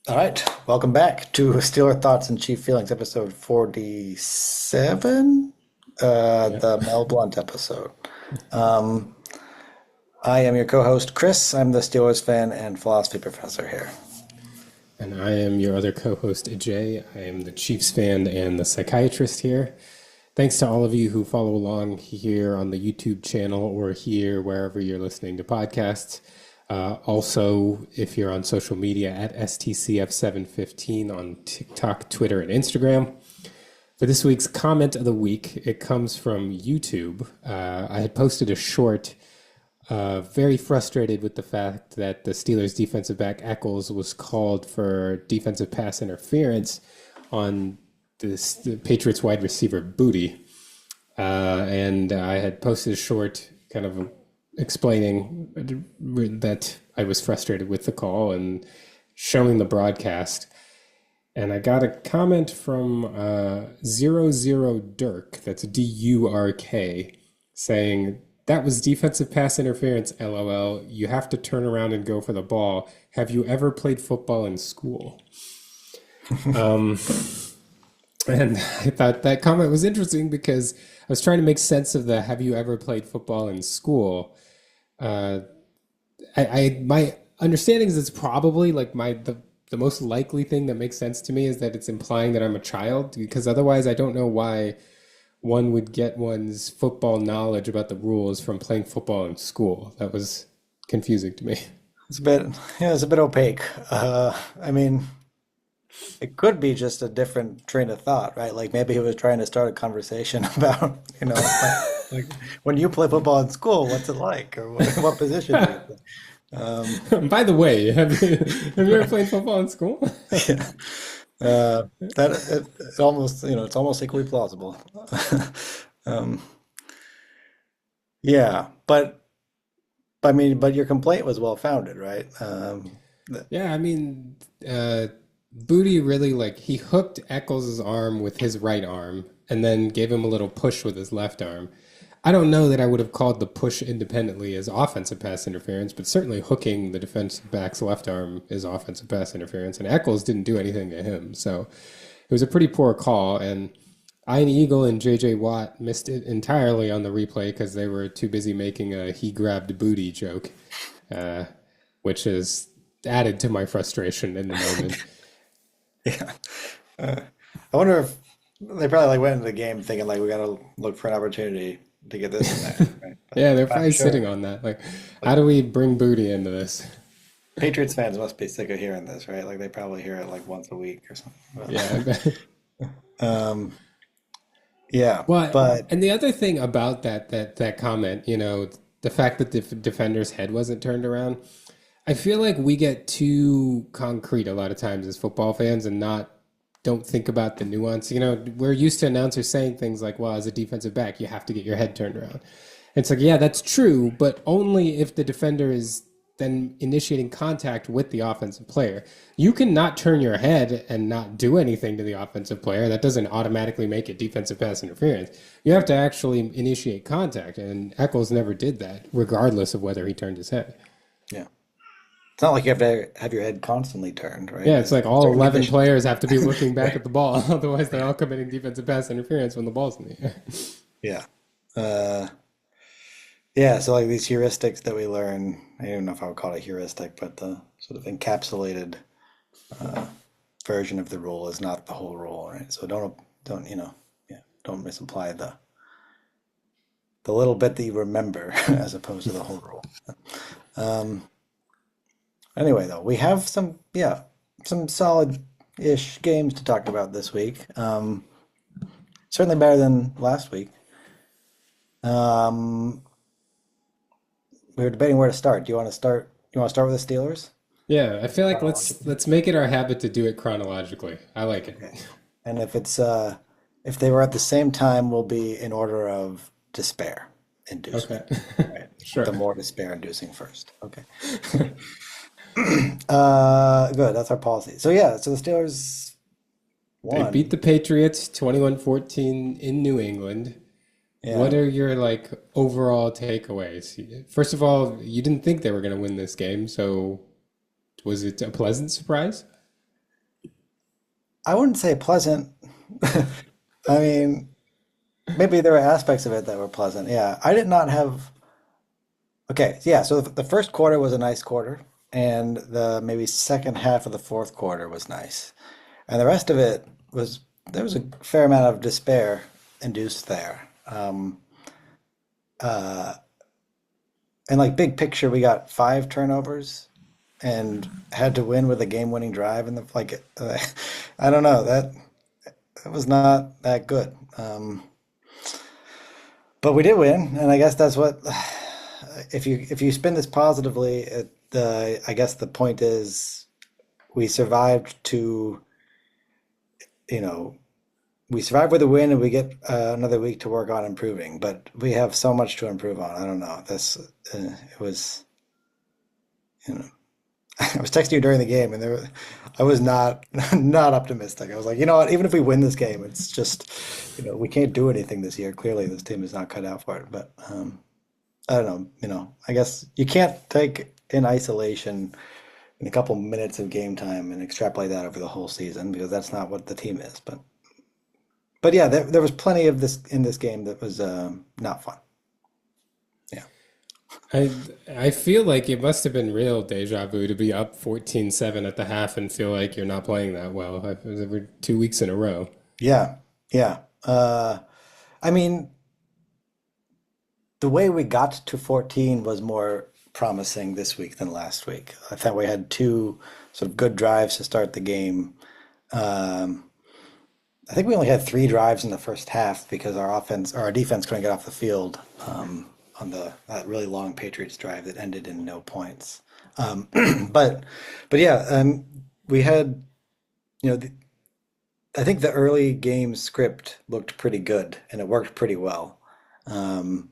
All right, welcome back to Steeler Thoughts and Chief Feelings, episode 47, Yeah. the Mel Blunt episode. Um, I am your co-host, Chris. I'm the Steelers fan and philosophy professor here. And I am your other co-host, Ajay. I am the Chiefs fan and the psychiatrist here. Thanks to all of you who follow along here on the YouTube channel or here wherever you're listening to podcasts. Also, if you're on social media at STCF715 on TikTok, Twitter, and Instagram. For this week's comment of the week, it comes from YouTube. I had posted a short, very frustrated with the fact that the Steelers defensive back Eccles was called for defensive pass interference on the Patriots wide receiver Booty. And I had posted a short kind of explaining that I was frustrated with the call and showing the broadcast. And I got a comment from 00 Dirk, that's Durk, saying, "That was defensive pass interference, LOL. You have to turn around and go for the ball. Have you ever played football in school?" And I thought that comment was interesting because I was trying to make sense of the "have you ever played football in school?" Uh, my understanding is it's probably like the most likely thing that makes sense to me is that it's implying that I'm a child, because otherwise I don't know why one would get one's football knowledge about the rules from playing football in school. That was confusing to me. It's a bit, yeah, it's a bit opaque. I mean, it could be just a different train of thought, right? Like maybe he was trying to start a conversation about, like when you play football in school, what's it like, or what position do you play? By the way, have you ever played football in school? Yeah. That it almost, it's almost equally plausible. Um, yeah, but I mean, but your complaint was well founded, right? Yeah, I mean, Booty really like he hooked Eccles' arm with his right arm and then gave him a little push with his left arm. I don't know that I would have called the push independently as offensive pass interference, but certainly hooking the defensive back's left arm is offensive pass interference, and Eccles didn't do anything to him. So it was a pretty poor call, and Ian Eagle and JJ Watt missed it entirely on the replay because they were too busy making a "he grabbed booty" joke, uh, which is added to my frustration in the moment. Yeah. Uh, I wonder if they probably like went into the game thinking like we gotta look for an opportunity to get this in there, right? Yeah, they're But I'm probably sure sitting on that. Like, how like do we bring Booty into this? Patriots fans must be sick of hearing this, right? Like they probably hear it like once a week or Yeah, I something. bet. Um, yeah, Well, but and the other thing about that comment, the fact that the defender's head wasn't turned around, I feel like we get too concrete a lot of times as football fans and not don't think about the nuance. We're used to announcers saying things like, "Well, as a defensive back, you have to get your head turned around." It's like, yeah, that's true, but only if the defender is then initiating contact with the offensive player. You can not turn your head and not do anything to the offensive player. That doesn't automatically make it defensive pass interference. You have to actually initiate contact, and Eccles never did that, regardless of whether he turned his head. yeah, it's not like you have to have your head constantly turned, right? Yeah, it's In like all certain 11 conditions, players have to be looking back right? at the ball. Otherwise, they're all committing defensive pass interference when the ball's in the air. Yeah. Uh, yeah, so like these heuristics that we learn, I don't know if I would call it a heuristic, but the sort of encapsulated version of the rule is not the whole rule, right? So don't yeah, don't misapply the little bit that you remember as opposed to the whole rule. Um, anyway, though, we have some solid-ish games to talk about this week. Certainly better than last week. Um, we were debating where to start. Do you want to start? You want to start with the Steelers Yeah, I feel like chronologically? let's make it our habit to do it chronologically. I like it. Okay. And if they were at the same time, we'll be in order of despair Okay. inducement, right? Sure. The more despair inducing first. Okay. Good. That's our policy. So yeah, so the Steelers They beat won. the Patriots 21-14 in New England. What Yeah. are your like overall takeaways? First of all, you didn't think they were going to win this game, so was it a pleasant surprise? I wouldn't say pleasant. I mean, maybe there were aspects of it that were pleasant. Yeah, I did not have. Okay, yeah. So the first quarter was a nice quarter, and the maybe second half of the fourth quarter was nice, and the rest of it was there was a fair amount of despair induced there. Uh, and like big picture, we got five turnovers and had to win with a game-winning drive, and the like. I don't know that was not that good. But we did win, and I guess that's what if you spin this positively, I guess the point is we survived to you know we survived with a win, and we get another week to work on improving. But we have so much to improve on. I don't know. It was you know I was texting you during the game, and I was not not optimistic. I was like, you know what? Even if we win this game, it's just we can't do anything this year. Clearly, this team is not cut out for it. But I don't know. I guess you can't take in isolation in a couple minutes of game time and extrapolate that over the whole season because that's not what the team is. But yeah, there was plenty of this in this game that was not fun. Yeah. I I feel like it must have been real deja vu to be up 14-7 at the half and feel like you're not playing that well. It was every 2 weeks in a row. Yeah. Yeah. I mean, the way we got to 14 was more promising this week than last week. I thought we had two sort of good drives to start the game. Um, I think we only had three drives in the first half because our offense or our defense couldn't get off the field on the that really long Patriots drive that ended in no points. Um, but but yeah, we had you know the, I think the early game script looked pretty good and it worked pretty well. Um,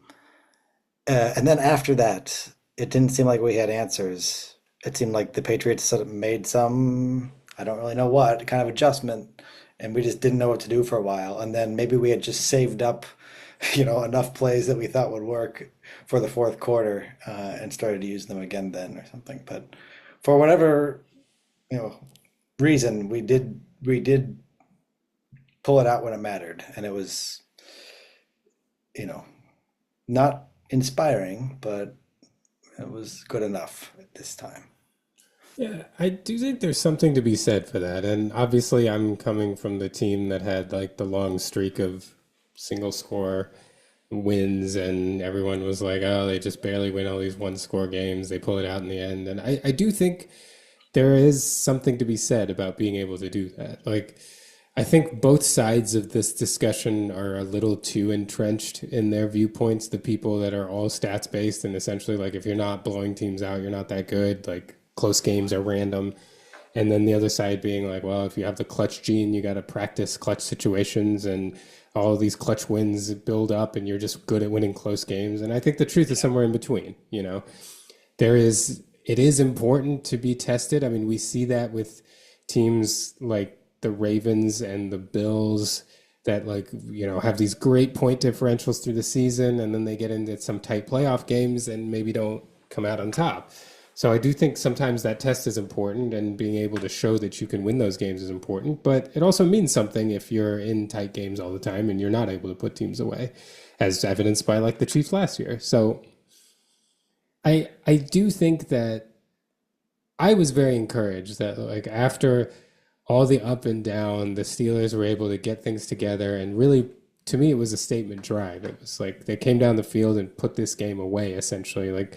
and then after that, it didn't seem like we had answers. It seemed like the Patriots sort of made some, I don't really know what, kind of adjustment, and we just didn't know what to do for a while. And then maybe we had just saved up, enough plays that we thought would work for the fourth quarter, and started to use them again then or something. But for whatever, you know, reason, we did pull it out when it mattered, and it was, you know, not inspiring, but it was good enough at this time. Yeah, I do think there's something to be said for that. And obviously, I'm coming from the team that had like the long streak of single score wins, and everyone was like, oh, they just barely win all these one score games. They pull it out in the end. And I do think there is something to be said about being able to do that. Like, I think both sides of this discussion are a little too entrenched in their viewpoints. The people that are all stats based and essentially like, if you're not blowing teams out, you're not that good. Like, close games are random. And then the other side being like, well, if you have the clutch gene, you got to practice clutch situations and all of these clutch wins build up and you're just good at winning close games. And I think the truth is somewhere in between, it is important to be tested. I mean, we see that with teams like the Ravens and the Bills that like, have these great point differentials through the season and then they get into some tight playoff games and maybe don't come out on top. So I do think sometimes that test is important and being able to show that you can win those games is important, but it also means something if you're in tight games all the time and you're not able to put teams away, as evidenced by like the Chiefs last year. So I do think that I was very encouraged that like after all the up and down, the Steelers were able to get things together and really to me it was a statement drive. It was like they came down the field and put this game away essentially. Like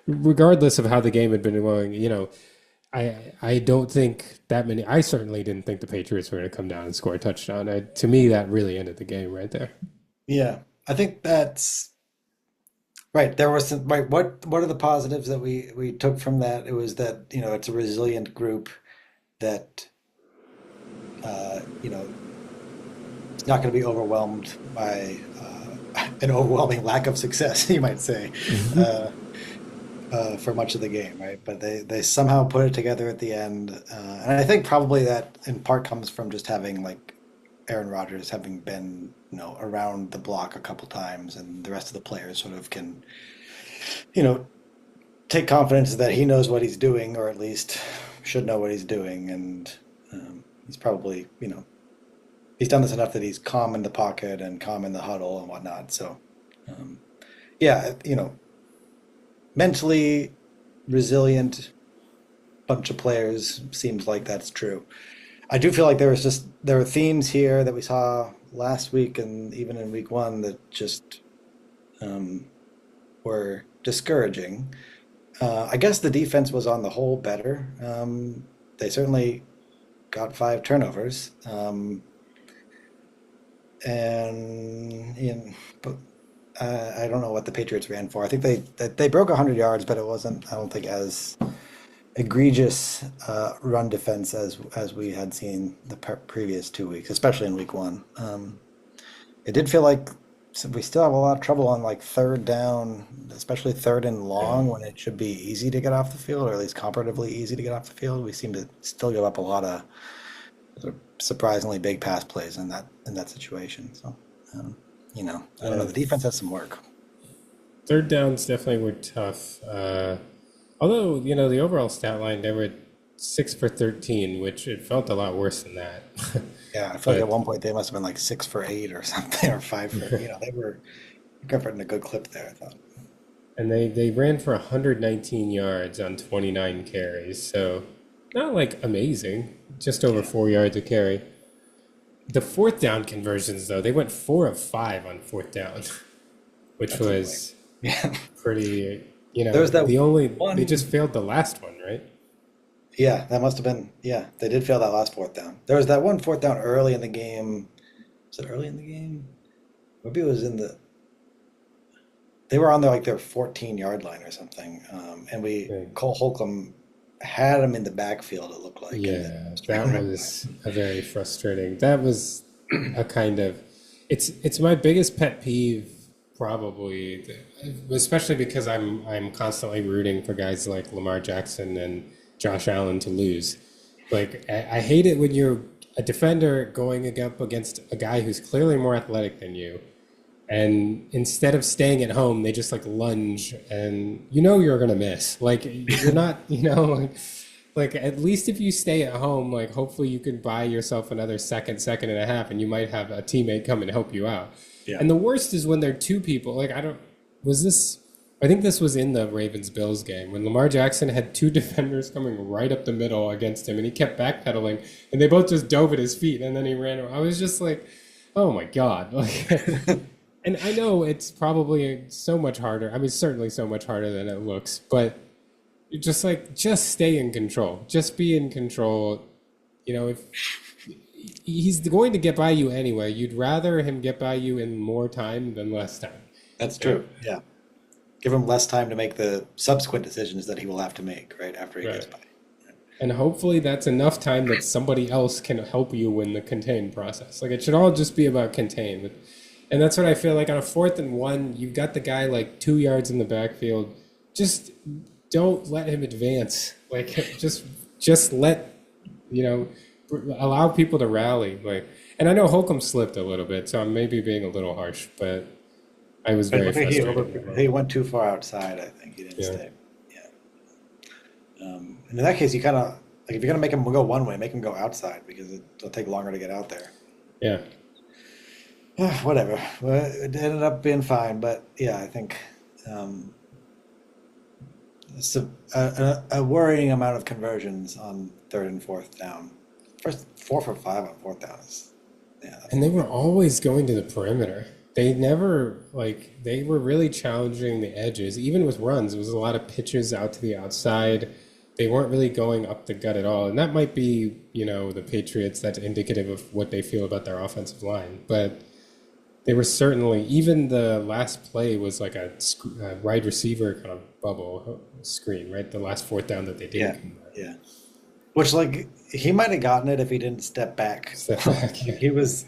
regardless of how the game had been going, I don't think that many. I certainly didn't think the Patriots were going to come down and score a touchdown. To me, that really ended the game right there. Yeah, I think that's right. There was some right. What are the positives that we took from that? It was that it's a resilient group that it's not going to be overwhelmed by an overwhelming lack of success, you might say. Hmm. Uh, for much of the game, right? But they somehow put it together at the end, and I think probably that in part comes from just having like Aaron Rodgers having been around the block a couple times, and the rest of the players sort of can you know take confidence that he knows what he's doing, or at least should know what he's doing, and he's probably, he's done this enough that he's calm in the pocket and calm in the huddle and whatnot. So, um, yeah, mentally resilient bunch of players seems like that's true. I do feel like there were themes here that we saw last week and even in week one that just um, were discouraging. I guess the defense was on the whole better. They certainly got 5 turnovers, and but I don't know what the Patriots ran for. I think they broke 100 yards, but it wasn't, I don't think, as egregious run defense as we had seen the previous 2 weeks, especially in week one. It did feel like we still have a lot of trouble on like third down, especially third and Yeah. long when it should be easy to get off the field, or at least comparatively easy to get off the field. We seem to still give up a lot of sort of surprisingly big pass plays in that situation. So, um, I don't know. Uh, The defense has some work. Third downs definitely were tough. Although, the overall stat line, they were 6 for 13, which it felt a lot worse than that. Yeah, I feel like at But one point they must have been like 6 for 8 or something, or 5 for. They were covering a good clip there, I thought. and they ran for 119 yards on 29 carries, so not like amazing, just over Yeah, 4 yards a carry. The fourth down conversions, though, they went 4 of 5 on fourth down, which that's annoying. was Yeah, pretty, there was that they just one. failed the last one, right? Yeah, that must have been. Yeah, they did fail that last fourth down. There was that one fourth down early in the game. Was it early in the game? Maybe it was in the. They were on their 14-yard line or something, and Yeah. Cole Holcomb had him in the backfield. It looked like, and then Yeah, just that ran right by was a very frustrating. That was a kind of it's my biggest pet peeve probably, especially because I'm constantly rooting for guys like Lamar Jackson and Josh Allen to lose. Like I hate it when you're a defender going up against a guy who's clearly more athletic than you, and instead of staying at home, they just like lunge, and you're gonna miss. Like you're not, like at least if you stay at home, like hopefully you can buy yourself another second and a half, and you might have a teammate come and help you out. Yeah. And the worst is when there are two people. Like I don't, was this? I think this was in the Ravens Bills game when Lamar Jackson had two defenders coming right up the middle against him, and he kept backpedaling, and they both just dove at his feet, and then he ran. I was just like, oh my god, like. And I know it's probably so much harder. I mean, certainly so much harder than it looks, but just stay in control. Just be in control. If he's going to get by you anyway, you'd rather him get by you in more time than less time. That's Yeah. true. Yeah, give him less time to make the subsequent decisions that he will have to make right after he gets Right. by. And hopefully that's enough time that somebody else can help you in the contain process. Like it should all just be about contain. And that's what I feel like on a 4th and 1, you've got the guy like 2 yards in the backfield. Just don't let him advance. Like just let you know allow people to rally. Like, and I know Holcomb slipped a little bit, so I may be being a little harsh, but I was But very look at frustrated with he him. went too far outside. I think he didn't Yeah, stay. Yeah. And in that case, you kind of like if you're gonna make him go one way, make him go outside because it'll take longer to get out there. yeah. Whatever. Well, it ended up being fine, but yeah, I think um, it's a worrying amount of conversions on third and fourth down. First 4 for 5 on fourth down is yeah, that's And they not were good. always going to the perimeter. They never they were really challenging the edges. Even with runs, it was a lot of pitches out to the outside. They weren't really going up the gut at all. And that might be, the Patriots, that's indicative of what they feel about their offensive line. But they were certainly, even the last play was like a wide receiver kind of bubble screen, right? The last fourth down that they didn't Yeah, convert. yeah. Which like he might have gotten it if he didn't step back. Step back, If yeah. he was,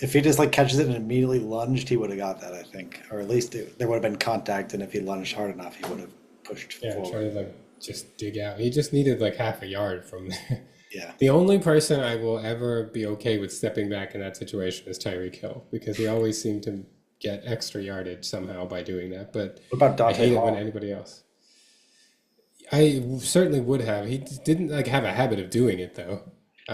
if he just like catches it and immediately lunged, he would have got that, I think, or at least there would have been contact, and if he lunged hard enough, he would have pushed Yeah, try forward. to just dig out. He just needed like half a yard from there. Yeah. The only person I will ever be okay with stepping back in that situation is Tyreek Hill because he always seemed to get extra yardage somehow by doing that. But What about I Dante hate it when Hall? anybody else. I certainly would have. He didn't like have a habit of doing it though.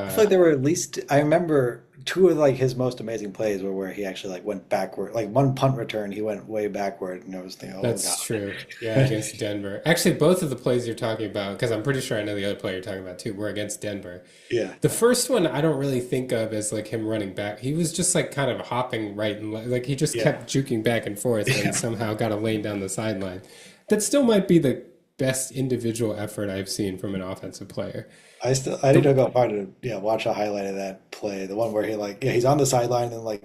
I feel like there were at least I remember two of like his most amazing plays were where he actually like went backward. Like one punt return, he went way backward, and I was thinking, oh That's God. true. Yeah, against Denver. Actually, both of the plays you're talking about, because I'm pretty sure I know the other play you're talking about too, were against Denver. Yeah. The first one I don't really think of as like him running back. He was just like kind of hopping right and like he just Yeah. kept juking back and forth and Yeah. somehow got a lane down the sideline. That still might be the best individual effort I've seen from an offensive player. I need The to go hard to watch a highlight of that play. The one where he like he's on the sideline and like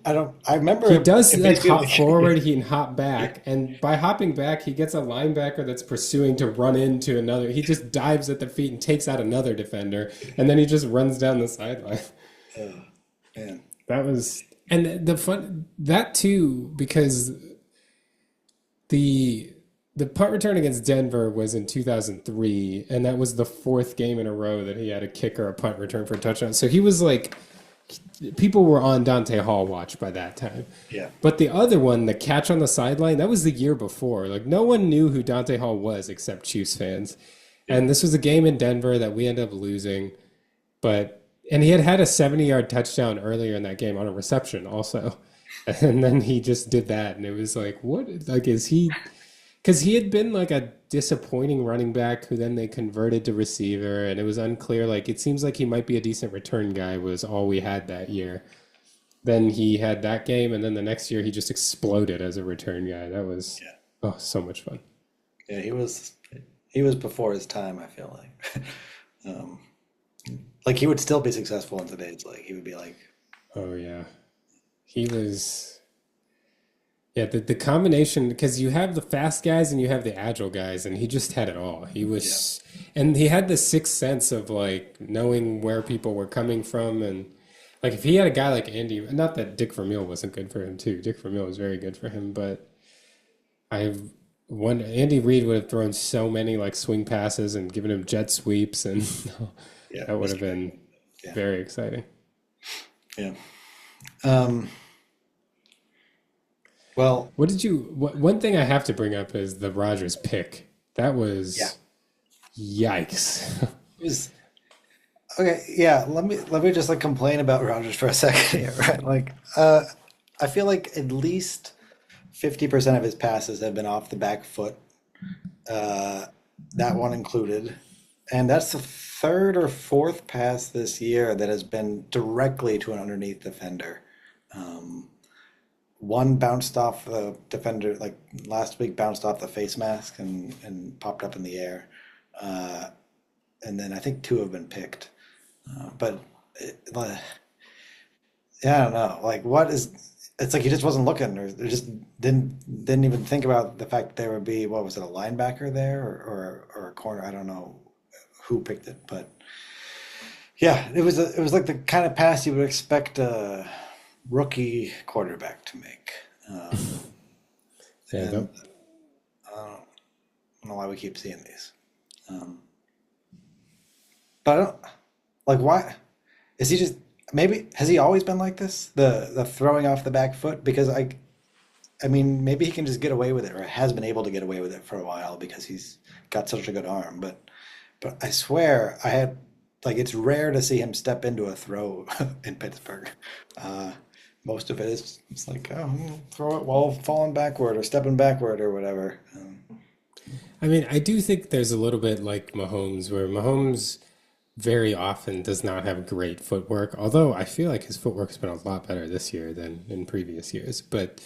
I He remember does it like basically hop like forward, he can hop back, and by hopping back, he gets a linebacker that's pursuing to run into another. He just dives at the feet and takes out another defender, and then he just runs down the sideline. oh, man. That was, and the fun that too because the the punt return against Denver was in 2003, and that was the fourth game in a row that he had a kick or a punt return for a touchdown. So he was like people were on Dante Hall watch by that time. Yeah. But the other one, the catch on the sideline, that was the year before. Like no one knew who Dante Hall was except Chiefs fans. Yeah. And this was a game in Denver that we ended up losing. But and he had had a 70-yard touchdown earlier in that game on a reception also. And then he just did that and it was like, what like is he because he had been like a disappointing running back who then they converted to receiver, and it was unclear. Like it seems like he might be a decent return guy was all we had that year. Then he had that game, and then the next year he just exploded as a return guy. That was Yeah. oh so much fun. Yeah, he was before his time, I feel like. Um, like he would still be successful in today's like he would be like Oh yeah, he was. Yeah, the combination because you have the fast guys and you have the agile guys, and he just had it all. He yeah. was, and he had the sixth sense of like knowing where people were coming from, and like if he had a guy like Andy, not that Dick Vermeil wasn't good for him too. Dick Vermeil was very good for him, but I wonder Andy Reid would have thrown so many like swing passes and given him jet sweeps, and Yeah, that would have Mr. been Yeah. very exciting. Yeah. Um, well, What did you? One thing I have to bring up is the Rodgers pick. That yeah. was yikes. It was okay, yeah, let me just like complain about Rodgers for a second here, right? Like I feel like at least 50% of his passes have been off the back foot, uh, that one included. And that's the third or fourth pass this year that has been directly to an underneath defender. Um, One bounced off the defender, like last week, bounced off the face mask and popped up in the air. Uh, and then I think two have been picked. But like, yeah, I don't know. Like, what is? It's like he just wasn't looking, or they just didn't even think about the fact that there would be what was it, a linebacker there, or a corner? I don't know who picked it, but yeah, it was like the kind of pass you would expect a rookie quarterback to make. Um, Yeah, and I don't know why we keep seeing these. Um, but I don't like why is he just maybe has he always been like this? The throwing off the back foot because I mean maybe he can just get away with it or has been able to get away with it for a while because he's got such a good arm. But I swear I had like it's rare to see him step into a throw in Pittsburgh. Uh, Most of it is it's like oh throw it while falling backward or stepping backward or whatever. I mean, I do think there's a little bit like Mahomes, where Mahomes very often does not have great footwork. Although I feel like his footwork's been a lot better this year than in previous years. But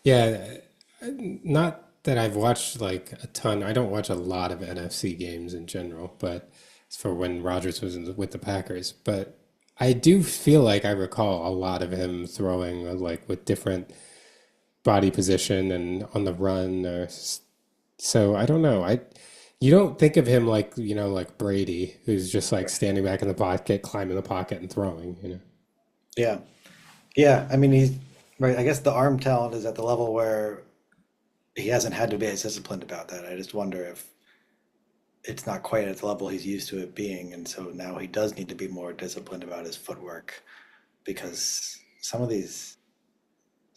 yeah, not that I've watched like a ton. I don't watch a lot of NFC games in general, but it's for when Rodgers was with the Packers. But I do feel like I recall a lot of him throwing like with different body position and on the run. So I don't know. I you don't think of him like like Brady, who's just like standing back in the pocket, climbing the pocket, and throwing. Yeah, yeah. I mean he's right. I guess the arm talent is at the level where he hasn't had to be as disciplined about that. I just wonder if it's not quite at the level he's used to it being, and so now he does need to be more disciplined about his footwork because some of these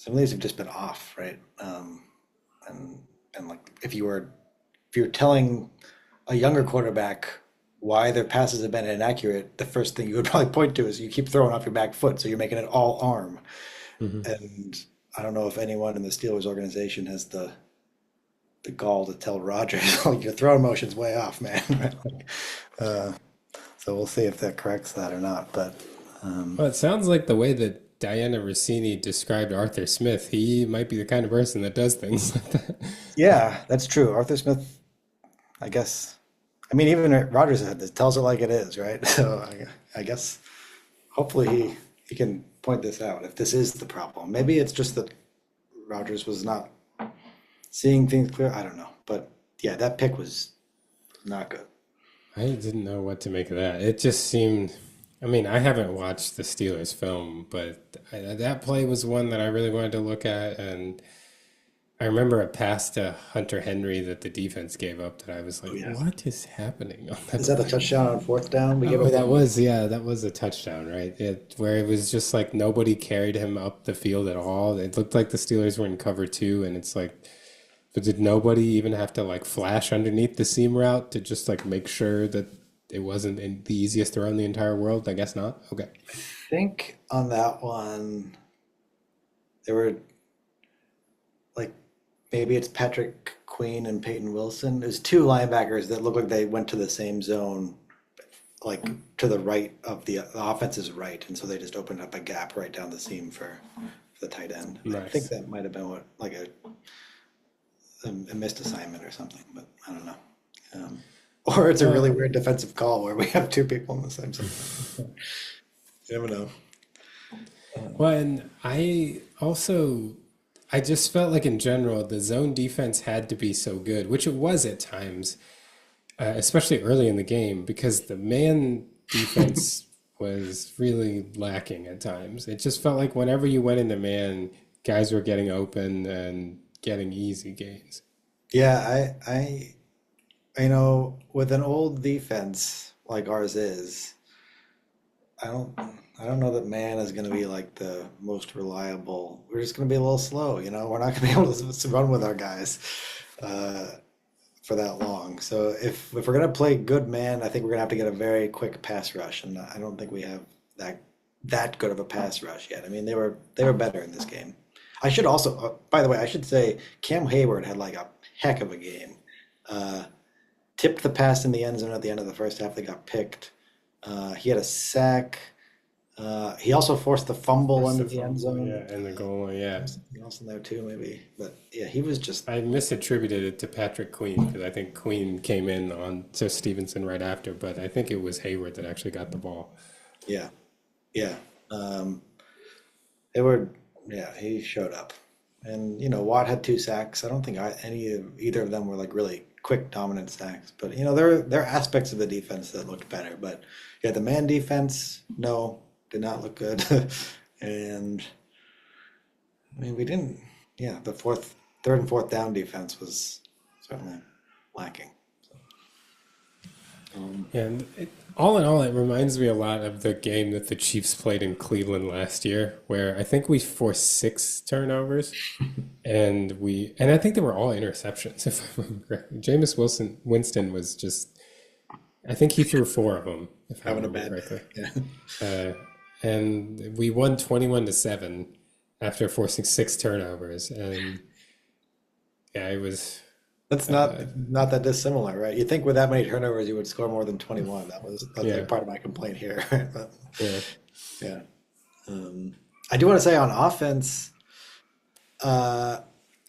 have just been off, right? And and like if you were telling a younger quarterback why their passes have been inaccurate, the first thing you would probably point to is you keep throwing off your back foot, so you're making it all arm. Hmm. And I don't know if anyone in the Steelers organization has the gall to tell Rodgers, like your throw motion's way off, man. Like, uh, so we'll see if that corrects that or not. But Well, it sounds like the way that Diana Rossini described Arthur Smith, he might be the kind of person that does things like that. yeah, that's true. Arthur Smith, I guess. I mean, even Rodgers said this, tells it like it is, right? So I guess hopefully he can point this out if this is the problem. Maybe it's just that Rodgers was not seeing things clear. I don't know, but yeah, that pick was not good. I didn't know what to make of that. It just seemed, I mean, I haven't watched the Steelers film, but that play was one that I really wanted to look at. And I remember a pass to Hunter Henry that the defense gave up that I was Oh like, yeah, what is happening on that is that the play? touchdown on fourth down we gave Oh, up that on? was, yeah, that was a touchdown, right? Where it was just like nobody carried him up the field at all. It looked like the Steelers were in cover two, and it's like, but did nobody even have to like flash underneath the seam route to just like make sure that it wasn't the easiest throw in the entire world? I guess not. Okay. I think on that one there were like maybe it's Patrick Queen and Peyton Wilson. There's two linebackers that look like they went to the same zone, like to the right of the offense's right, and so they just opened up a gap right down the seam for the tight end. I think Nice. that might have been what like a missed assignment or something, but I don't know. Um, or it's a really Well, weird defensive call where we have two people in the same zone. You never know. and I just felt like in general, the zone defense had to be so good, which it was at times, especially early in the game, because the man defense was really lacking at times. It just felt like whenever you went into man, guys were getting open and getting easy gains. Yeah, with an old defense like ours is, I don't, I don't know that man is going to be like the most reliable. We're just going to be a little slow, We're not going to be able to run with our guys uh, for that long. So if we're going to play good man, I think we're going to have to get a very quick pass rush, and I don't think we have that that good of a pass rush yet. I mean, they were better in this game. I should also, by the way, I should say Cam Hayward had like a heck of a game. Uh, Tipped the pass in the end zone at the end of the first half. They got picked. He had a sack. He also forced the fumble Forced into the the end fumble, zone. yeah, and the goal, yeah. Something else in there too, maybe. But yeah, he was just I misattributed it to Patrick Queen because I think Queen came in on to Stevenson right after, but I think it was Hayward that actually got the ball. yeah, yeah. Um, they were yeah. He showed up, and Watt had two sacks. I don't think either of them were like really quick dominant sacks. But there are aspects of the defense that looked better. But yeah, the man defense, no, did not look good, and I mean, we didn't. Yeah, the third and fourth down defense was certainly lacking. Um, And all in all, it reminds me a lot of the game that the Chiefs played in Cleveland last year, where I think we forced six turnovers, and I think they were all interceptions. If I remember correctly. Winston was just, I think he threw four of them, if I Having a remember bad correctly. day. Yeah. Uh, and we won 21-7 after forcing six turnovers, and yeah, it was. That's Uh, not that dissimilar, right? You think with that many turnovers you would score more than 21. That's like yeah, part of my complaint here. But yeah. yeah. Um, I do want to say on offense, uh,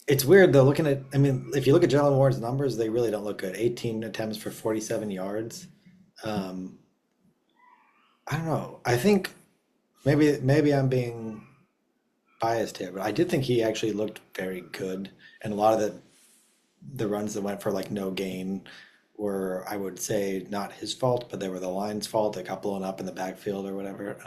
it's weird though, looking at, I mean, if you look at Jalen Warren's numbers, they really don't look good. 18 attempts for 47 yards. Um, I don't know. I think maybe I'm being biased here, but I did think he actually looked very good. And a lot of the runs that went for like no gain were, I would say, not his fault, but they were the line's fault. They got blown up in the backfield or whatever.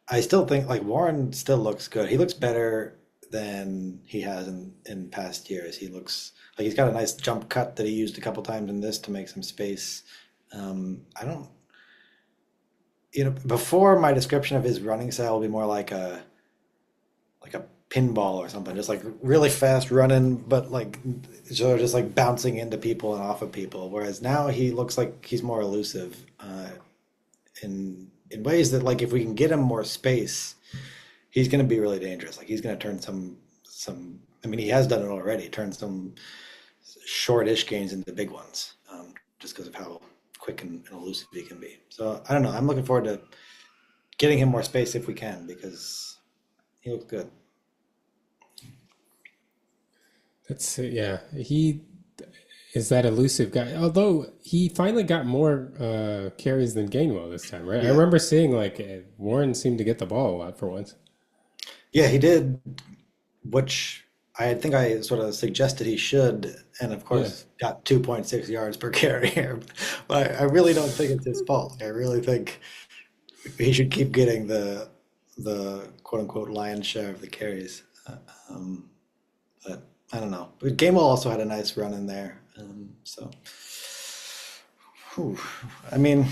I still think like Warren still looks good. He looks better than he has in past years. He looks like he's got a nice jump cut that he used a couple times in this to make some space. I don't, before my description of his running style will be more like a pinball or something, just like really fast running, but like sort of just like bouncing into people and off of people. Whereas now he looks like he's more elusive in ways that like if we can get him more space, he's going to be really dangerous. Like he's going to turn some. I mean, he has done it already. Turn some shortish gains into big ones, just because of how quick and elusive he can be. So I don't know. I'm looking forward to getting him more space if we can because he looks good. That's yeah. He is that elusive guy. Although he finally got more carries than Gainwell this time, right? I Yeah. remember seeing like Warren seemed to get the ball a lot for once. Yeah, he did, which I think I sort of suggested he should, and of Yeah. course got 2.6 yards per carry here. But I really don't think it's his fault. I really think he should keep getting the quote unquote lion's share of the carries. Um, but I don't know. But Gamel also had a nice run in there. So, whew. I mean,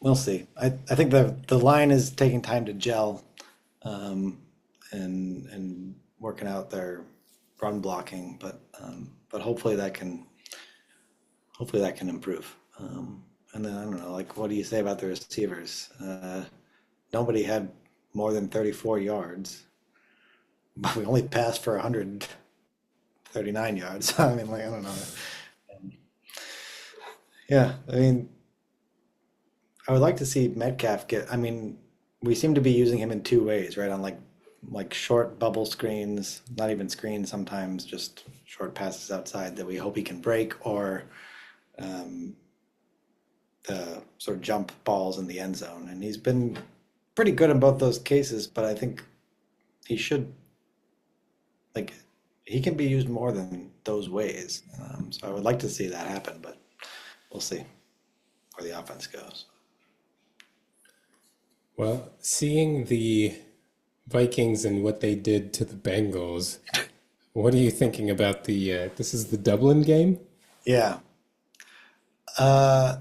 we'll see. I think the line is taking time to gel, um, and working out their run blocking, but hopefully that can improve. And then I don't know, like what do you say about the receivers? Nobody had more than 34 yards, but we only passed for 139 yards. I mean, like I don't know. Yeah, I mean, I would like to see Metcalf get. I mean, we seem to be using him in two ways, right? On like short bubble screens, not even screens sometimes, just short passes outside that we hope he can break, or um, the sort of jump balls in the end zone. And he's been pretty good in both those cases, but I think he should like he can be used more than those ways. So I would like to see that happen, but we'll see where the offense goes. Well, seeing the Vikings and what they did to the Bengals, what are you thinking about the? This is the Dublin game. Yeah. Uh,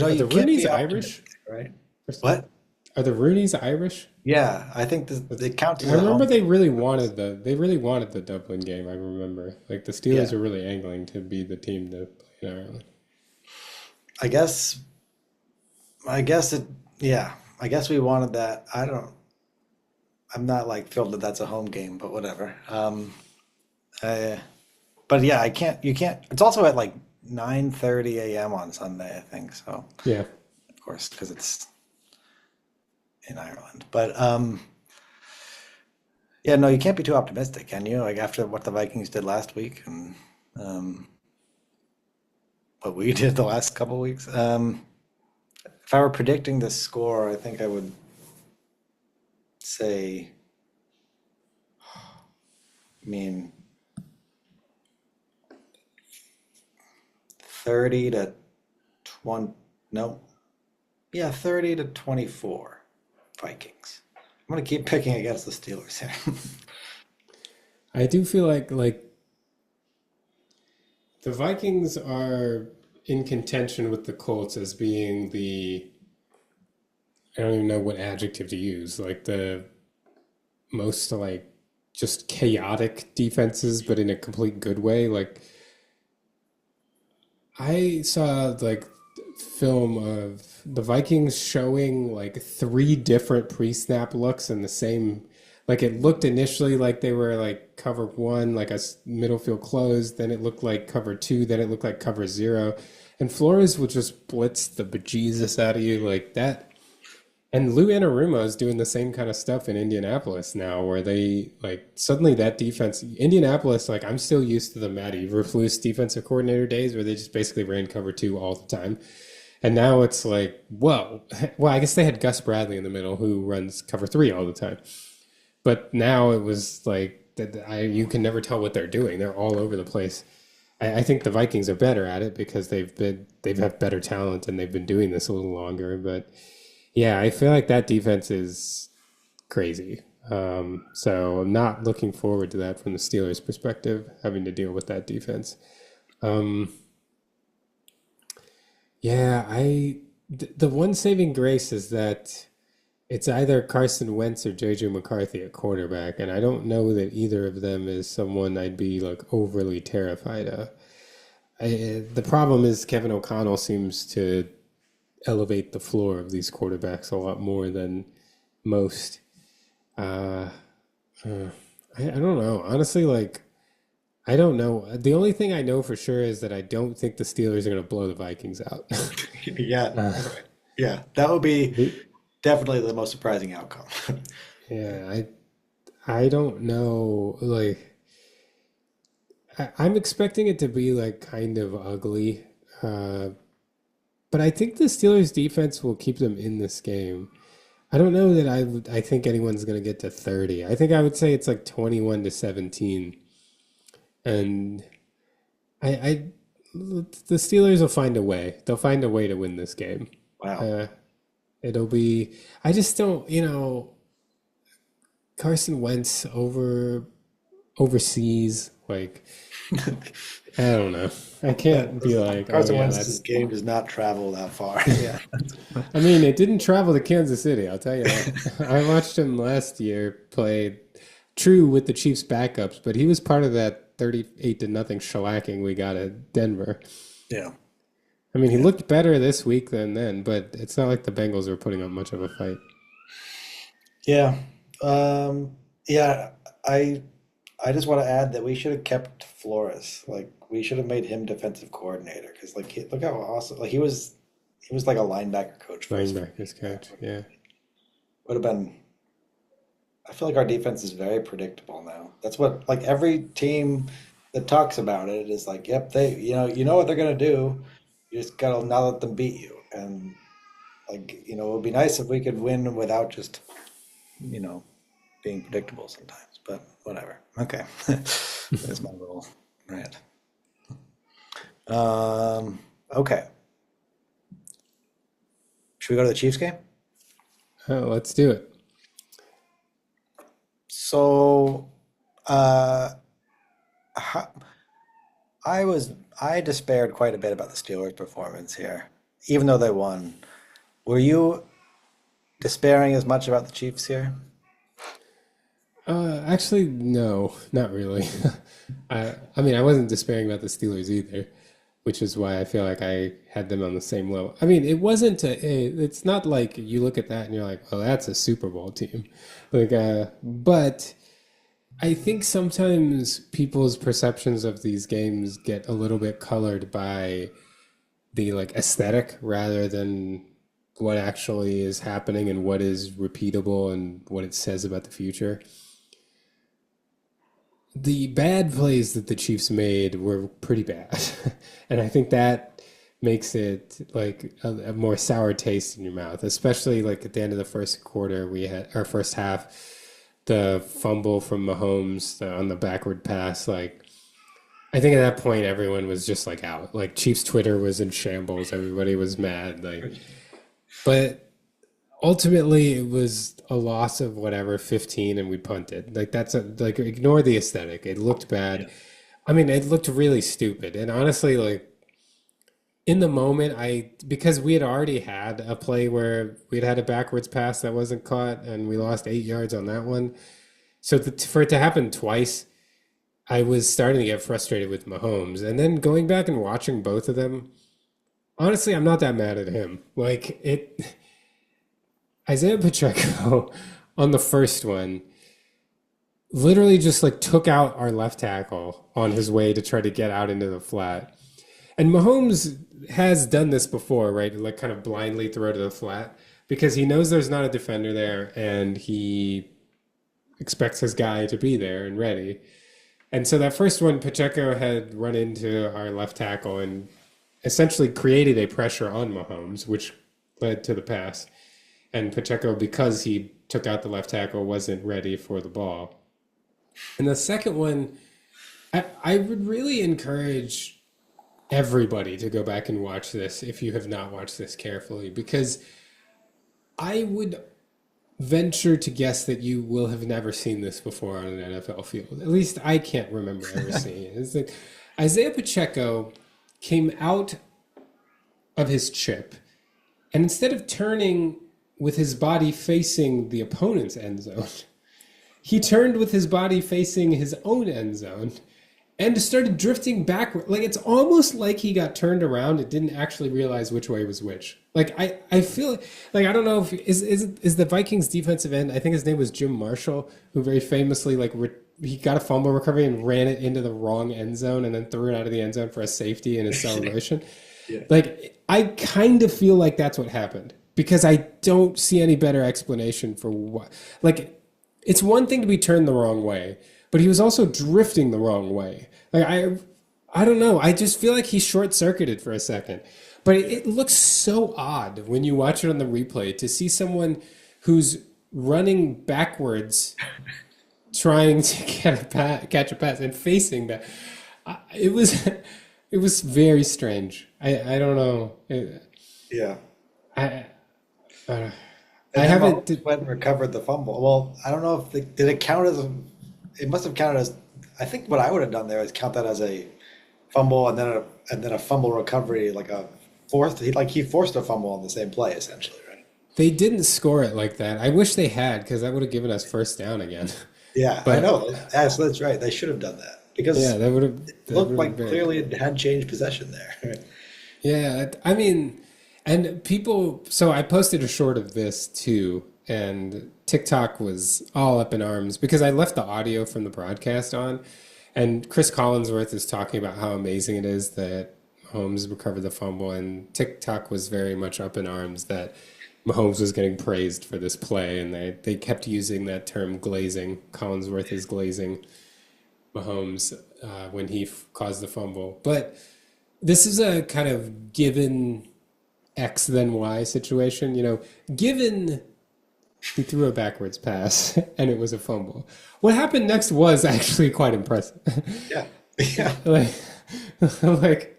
Are the you can't Rooney's be Irish? optimistic, right? What? Are the Rooney's Irish? Yeah, I think it counts I as a remember home they game. really wanted the Dublin game. I remember like the Steelers Yeah, were really angling to be the team to play in Ireland. I guess. I guess it. Yeah, I guess we wanted that. I don't. I'm not like thrilled that that's a home game, but whatever. I, but yeah, I can't. You can't. It's also at like 9:30 a.m. on Sunday, I think. So Yeah. of course, because it's in Ireland. But yeah, no, you can't be too optimistic, can you? Like after what the Vikings did last week and um, what we did the last couple weeks. If I were predicting the score, I think I would say, I mean, 30 to 20, no, yeah, 30 to 24 Vikings. I'm gonna keep picking against the Steelers here. I do feel like the Vikings are in contention with the Colts as being the I don't even know what adjective to use, like the most like just chaotic defenses, but in a complete good way. Like I saw like film of the Vikings showing like three different pre-snap looks in the same. Like it looked initially like they were like cover one, like middle field closed. Then it looked like cover two. Then it looked like cover zero. And Flores would just blitz the bejesus out of you like that. And Lou Anarumo is doing the same kind of stuff in Indianapolis now, where they like suddenly that defense, Indianapolis, like I'm still used to the Matt Eberflus defensive coordinator days where they just basically ran cover two all the time. And now it's like, whoa. Well, I guess they had Gus Bradley in the middle who runs cover three all the time. But now it was like you can never tell what they're doing. They're all over the place. I think the Vikings are better at it because they've had better talent and they've been doing this a little longer. But yeah, I feel like that defense is crazy. So I'm not looking forward to that from the Steelers' perspective, having to deal with that defense. Um, yeah, the one saving grace is that it's either Carson Wentz or JJ McCarthy at quarterback, and I don't know that either of them is someone I'd be like overly terrified of. The problem is Kevin O'Connell seems to elevate the floor of these quarterbacks a lot more than most. Uh, I don't know. Honestly, like, I don't know. The only thing I know for sure is that I don't think the Steelers are going to blow the Vikings out. Yeah, uh, yeah, that would be the- definitely the most surprising outcome. yeah, I don't know. Like, I'm expecting it to be like kind of ugly. Uh, but I think the Steelers defense will keep them in this game. I don't know that I think anyone's going to get to 30. I think I would say it's like 21-17. And I the Steelers will find a way. They'll find a way to win this game. Wow. Uh, it'll be I just don't, Carson Wentz overseas, like I don't know. I can't be like, oh Carson yeah, Wentz's that's game does not travel that far. Yeah. I mean, it didn't travel to Kansas City, I'll tell you that. I watched him last year play true with the Chiefs backups, but he was part of that 38 to nothing shellacking we got at Denver. Yeah. I mean, he looked better this week than then, but it's not like the Bengals were putting up much of a fight. Yeah. Yeah, I I just want to add that we should have kept Flores. Like we should have made him defensive coordinator because look how awesome he was like a linebacker coach for us. Linebackers coach, yeah. Would have been I feel like our defense is very predictable now. That's what like every team that talks about it is like, yep, you know what they're gonna do. You just gotta not let them beat you. And it would be nice if we could win without just, you know, being predictable sometimes. But whatever. Okay. That's my little rant. Okay. Should we go to the Chiefs game? Let's do it. So, uh, ho- I despaired quite a bit about the Steelers' performance here, even though they won. Were you despairing as much about the Chiefs here? Actually, no, not really. I mean, I wasn't despairing about the Steelers either, which is why I feel like I had them on the same level. I mean, it's not like you look at that and you're like, oh, that's a Super Bowl team. But I think sometimes people's perceptions of these games get a little bit colored by the like aesthetic rather than what actually is happening and what is repeatable and what it says about the future. The bad plays that the Chiefs made were pretty bad. And I think that makes it like a more sour taste in your mouth, especially like at the end of the first quarter, we had our first half, the fumble from Mahomes on the backward pass. Like, I think at that point, everyone was just like out. Like, Chiefs Twitter was in shambles. Everybody was mad. But ultimately it was a loss of whatever 15 and we punted. Like like ignore the aesthetic. It looked Yeah. bad. I mean, it looked really stupid. And honestly, like in the moment, I because we had already had a play where we'd had a backwards pass that wasn't caught and we lost 8 yards on that one. So for it to happen twice, I was starting to get frustrated with Mahomes. And then going back and watching both of them, honestly, I'm not that mad at him. Like it Isaiah Pacheco on the first one literally just like took out our left tackle on his way to try to get out into the flat. And Mahomes has done this before, right? Like kind of blindly throw to the flat because he knows there's not a defender there and he expects his guy to be there and ready. And so that first one, Pacheco had run into our left tackle and essentially created a pressure on Mahomes, which led to the pass. And Pacheco, because he took out the left tackle, wasn't ready for the ball. And the second one, I would really encourage everybody to go back and watch this if you have not watched this carefully, because I would venture to guess that you will have never seen this before on an NFL field. At least I can't remember ever seeing it. It's like Isaiah Pacheco came out of his chip, and instead of turning with his body facing the opponent's end zone. He turned with his body facing his own end zone and started drifting backward. Like, it's almost like he got turned around and didn't actually realize which way was which. Like, I feel like, I don't know if is the Vikings defensive end, I think his name was Jim Marshall, who very famously he got a fumble recovery and ran it into the wrong end zone and then threw it out of the end zone for a safety in his celebration. Yeah. Like, I kind of feel like that's what happened because I don't see any better explanation for what. Like, it's one thing to be turned the wrong way, but he was also drifting the wrong way. Like, I don't know. I just feel like he short-circuited for a second. But it looks so odd when you watch it on the replay to see someone who's running backwards trying to catch a pass and facing that. It was very strange. I don't know. Yeah. I And I then haven't. Mahomes went and recovered the fumble. Well, I don't know if did it count as it must have counted as. I think what I would have done there is count that as a fumble and then a fumble recovery, like a fourth. He forced a fumble on the same play essentially, right? They didn't score it like that. I wish they had because that would have given us first down again. Yeah, I But know. That's right. They should have done that because yeah, it looked that would have like been clearly it had changed possession there. yeah. I mean, and people. So I posted a short of this too, and TikTok was all up in arms because I left the audio from the broadcast on, and Chris Collinsworth is talking about how amazing it is that Mahomes recovered the fumble, and TikTok was very much up in arms that Mahomes was getting praised for this play, and they kept using that term glazing. Collinsworth is glazing Mahomes when he caused the fumble. But this is a kind of given X then Y situation. Given he threw a backwards pass and it was a fumble. What happened next was actually quite impressive. Yeah, yeah, like, like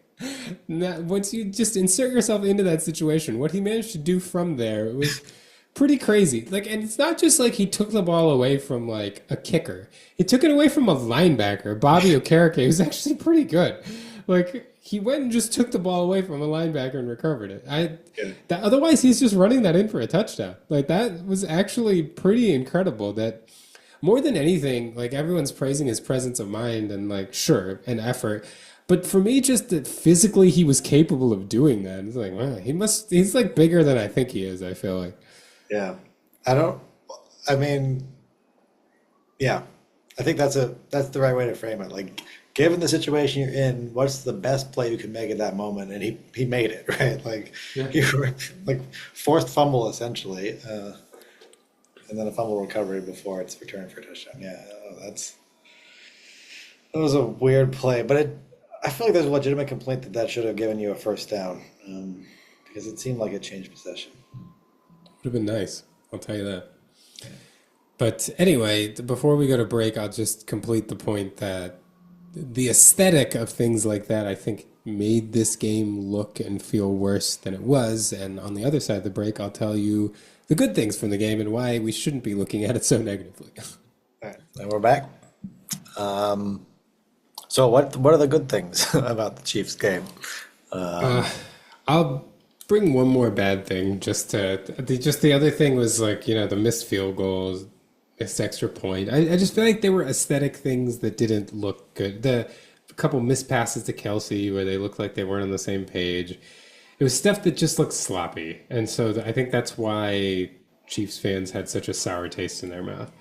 once you just insert yourself into that situation, what he managed to do from there, it was pretty crazy. Like, and it's not just like he took the ball away from like a kicker. He took it away from a linebacker, Bobby Okereke, who's actually pretty good. Like, he went and just took the ball away from a linebacker and recovered it. yeah. Otherwise, he's just running that in for a touchdown. Like, that was actually pretty incredible. That more than anything, like, everyone's praising his presence of mind and like, sure, and effort. But for me, just that physically he was capable of doing that. It's like, wow, he's like bigger than I think he is, I feel like. Yeah. I don't. I mean, yeah. I think that's the right way to frame it. Like, given the situation you're in, what's the best play you can make at that moment? And he made it, right? Like, Yeah. he like forced fumble essentially, and then a fumble recovery before it's returned for a touchdown. Yeah, that was a weird play, but I feel like there's a legitimate complaint that should have given you a first down, because it seemed like it changed possession. Would have been nice. I'll tell you that. But anyway, before we go to break, I'll just complete the point that the aesthetic of things like that, I think, made this game look and feel worse than it was. And on the other side of the break, I'll tell you the good things from the game and why we shouldn't be looking at it so negatively. All right, and we're back. So what are the good things about the Chiefs game? I'll bring one more bad thing. The other thing was like, the missed field goals, missed extra point. I just feel like there were aesthetic things that didn't look good. A couple missed passes to Kelsey where they looked like they weren't on the same page. It was stuff that just looked sloppy. And so I think that's why Chiefs fans had such a sour taste in their mouth.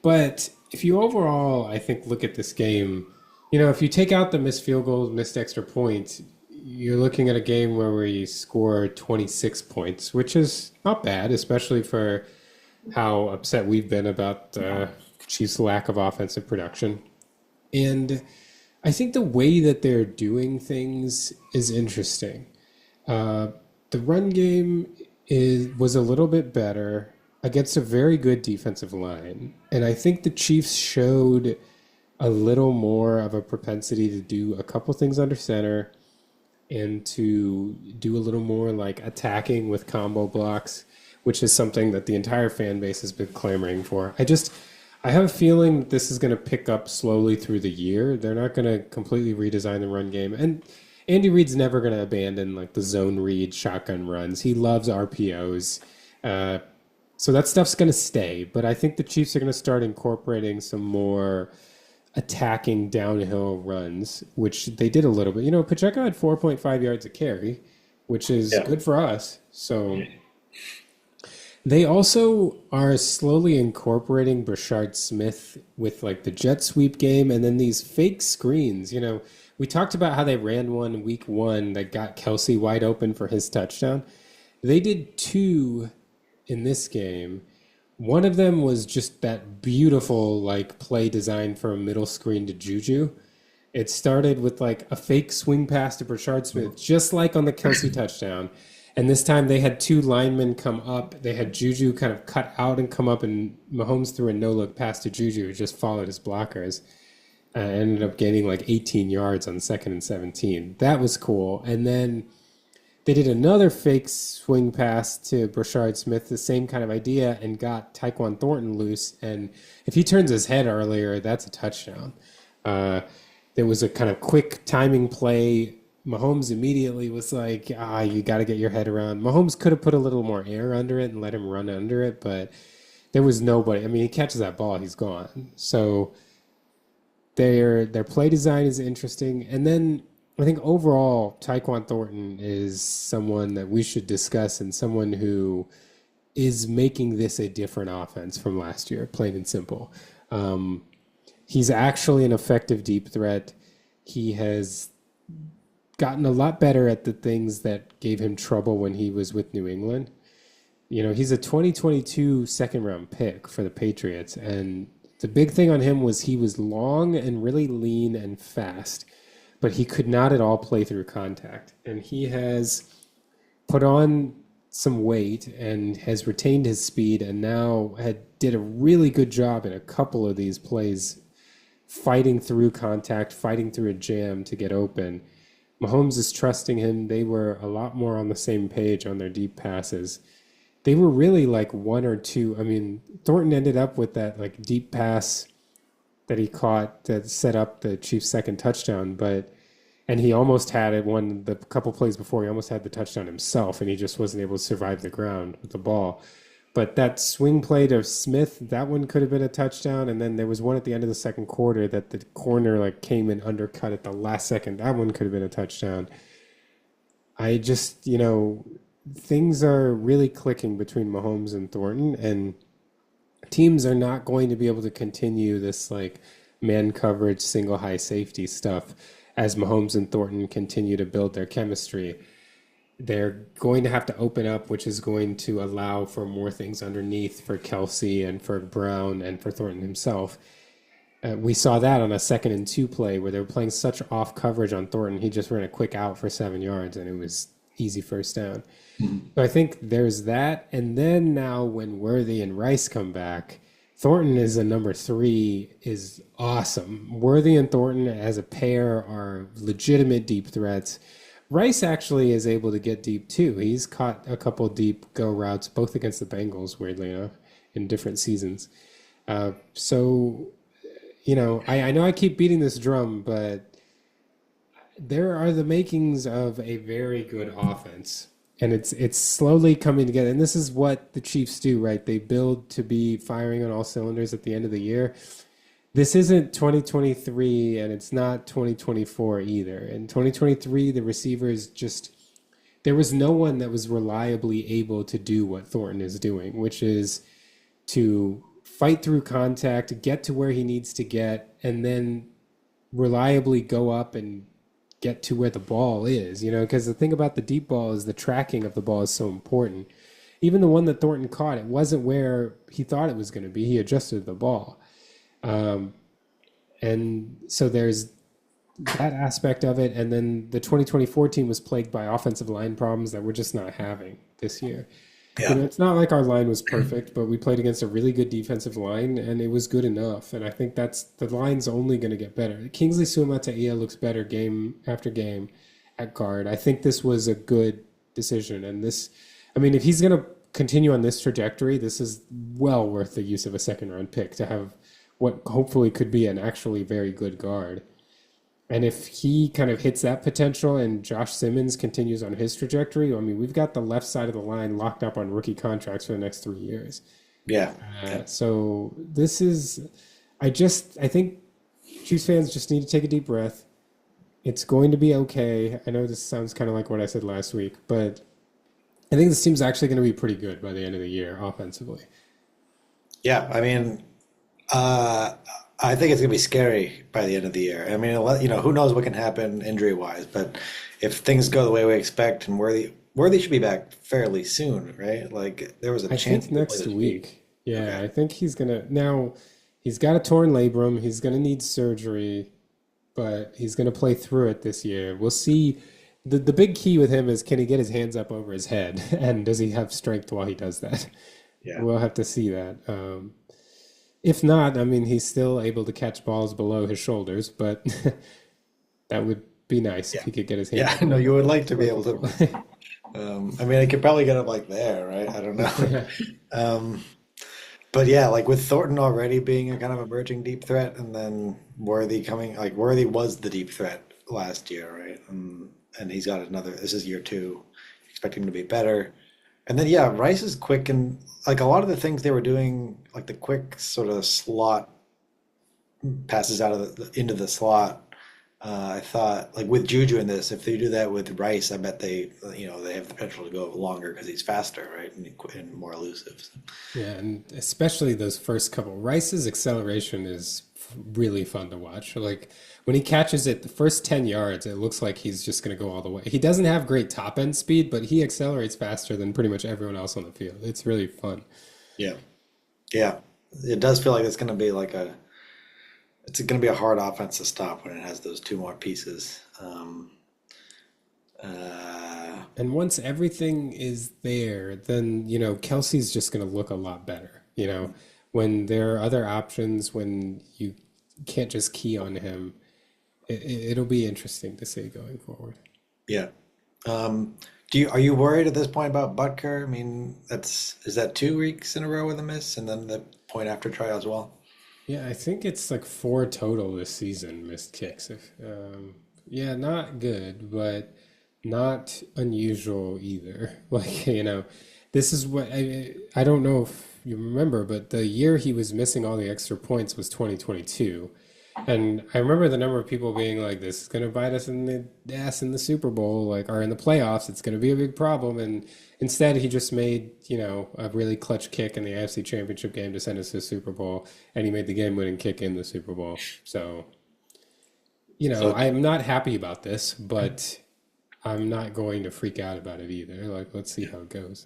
But if you overall, I think, look at this game, if you take out the missed field goals, missed extra points, you're looking at a game where we score 26 points, which is not bad, especially for how upset we've been about Chiefs' lack of offensive production. And I think the way that they're doing things is interesting. The run game was a little bit better against a very good defensive line. And I think the Chiefs showed a little more of a propensity to do a couple things under center and to do a little more like attacking with combo blocks, which is something that the entire fan base has been clamoring for. I have a feeling that this is going to pick up slowly through the year. They're not going to completely redesign the run game. And Andy Reid's never going to abandon like the zone read shotgun runs. He loves RPOs. Uh, so that stuff's going to stay, but I think the Chiefs are going to start incorporating some more attacking downhill runs, which they did a little bit. Pacheco had 4.5 yards a carry, which is Yeah. good for us. So they also are slowly incorporating Brashard Smith with like the jet sweep game and then these fake screens. We talked about how they ran one week one that got Kelsey wide open for his touchdown. They did two in this game. One of them was just that beautiful like play design for a middle screen to Juju. It started with like a fake swing pass to Brashard Smith, just like on the Kelsey touchdown. And this time they had two linemen come up. They had Juju kind of cut out and come up, and Mahomes threw a no-look pass to Juju, who just followed his blockers. Ended up gaining like 18 yards on 2nd and 17. That was cool. And then they did another fake swing pass to Brashard Smith, the same kind of idea, and got Tyquan Thornton loose. And if he turns his head earlier, that's a touchdown. There was a kind of quick timing play. Mahomes immediately was like, you got to get your head around. Mahomes could have put a little more air under it and let him run under it, but there was nobody. I mean, he catches that ball, he's gone. So their play design is interesting. And then I think overall, Tyquan Thornton is someone that we should discuss and someone who is making this a different offense from last year, plain and simple. He's actually an effective deep threat. He has gotten a lot better at the things that gave him trouble when he was with New England. He's a 2022 second round pick for the Patriots. And the big thing on him was he was long and really lean and fast, but he could not at all play through contact. And he has put on some weight and has retained his speed and now did a really good job in a couple of these plays fighting through contact, fighting through a jam to get open. Mahomes is trusting him. They were a lot more on the same page on their deep passes. They were really like one or two. I mean, Thornton ended up with that like deep pass that he caught that set up the Chiefs' second touchdown, and he almost had it the couple plays before. He almost had the touchdown himself, and he just wasn't able to survive the ground with the ball. But that swing play to Smith, that one could have been a touchdown. And then there was one at the end of the second quarter that the corner like came and undercut at the last second. That one could have been a touchdown. I just, things are really clicking between Mahomes and Thornton, and teams are not going to be able to continue this like man coverage, single high safety stuff as Mahomes and Thornton continue to build their chemistry. They're going to have to open up, which is going to allow for more things underneath for Kelsey and for Brown and for Thornton himself. We saw that on a 2nd and 2 play where they were playing such off coverage on Thornton. He just ran a quick out for 7 yards and it was easy first down. So I think there's that. And then now when Worthy and Rice come back, Thornton is a number 3 is awesome. Worthy and Thornton as a pair are legitimate deep threats. Rice actually is able to get deep too. He's caught a couple deep go routes, both against the Bengals, weirdly enough, in different seasons. So, I know I keep beating this drum, but there are the makings of a very good offense. And it's slowly coming together. And this is what the Chiefs do, right? They build to be firing on all cylinders at the end of the year. This isn't 2023 and it's not 2024 either. In 2023, the receivers there was no one that was reliably able to do what Thornton is doing, which is to fight through contact, get to where he needs to get, and then reliably go up and get to where the ball is, because the thing about the deep ball is the tracking of the ball is so important. Even the one that Thornton caught, it wasn't where he thought it was going to be. He adjusted the ball. And so there's that aspect of it. And then the 2024 team was plagued by offensive line problems that we're just not having this year. Yeah. It's not like our line was perfect, but we played against a really good defensive line and it was good enough. And I think the line's only going to get better. Kingsley Suamataia looks better game after game at guard. I think this was a good decision. And if he's going to continue on this trajectory, this is well worth the use of a 2nd round pick to have what hopefully could be an actually very good guard. And if he kind of hits that potential and Josh Simmons continues on his trajectory, I mean, we've got the left side of the line locked up on rookie contracts for the next 3 years. Yeah. Yeah. So this is, I think Chiefs fans just need to take a deep breath. It's going to be okay. I know this sounds kind of like what I said last week, but I think this team's actually going to be pretty good by the end of the year offensively. Yeah. I mean, uh, I think it's gonna be scary by the end of the year. I mean, who knows what can happen injury wise, but if things go the way we expect, and Worthy should be back fairly soon, right? Like there was a I chance think he could play next this week. week. Yeah, Okay. I think he's gonna now. He's got a torn labrum. He's gonna need surgery, but he's gonna play through it this year. We'll see. The big key with him is can he get his hands up over his head, and does he have strength while he does that? Yeah. We'll have to see that. If not, I mean, he's still able to catch balls below his shoulders, but that would be nice if Yeah. he could get his hands Yeah. up No, over you would like to play be able football. to. I mean, I could probably get him like there, right? I don't know. Yeah. Um, but yeah, like with Thornton already being a kind of emerging deep threat, and then Worthy coming, like Worthy was the deep threat last year, right? And he's got another. This is year two. Expect him to be better. And then yeah, Rice is quick and like a lot of the things they were doing, like the quick sort of slot passes out of into the slot. I thought like with Juju in this, if they do that with Rice, I bet they have the potential to go longer because he's faster, right, and more elusive. So, Yeah, and especially those first couple. Rice's acceleration is really fun to watch. Like when he catches it, the first 10 yards, it looks like he's just going to go all the way. He doesn't have great top end speed, but he accelerates faster than pretty much everyone else on the field. It's really fun. yeah, yeah, it does feel like it's going to be a hard offense to stop when it has those two more pieces. Uh, And once everything is there, then, Kelsey's just going to look a lot better. When there are other options, when you can't just key on him, it'll be interesting to see going forward. yeah. Um, are you worried at this point about Butker? I mean, is that 2 weeks in a row with a miss, and then the point after try as well? Yeah, I think it's like four total this season missed kicks. Yeah, not good, but not unusual either. Like, this is what I don't know if you remember, but the year he was missing all the extra points was 2022. And I remember the number of people being like, this is going to bite us in the ass in the Super Bowl, like, or in the playoffs. It's going to be a big problem. And instead, he just made, a really clutch kick in the AFC Championship game to send us to the Super Bowl. And he made the game winning kick in the Super Bowl. So, So I'm not happy about this, but I'm not going to freak out about it either. Like, let's see how it goes.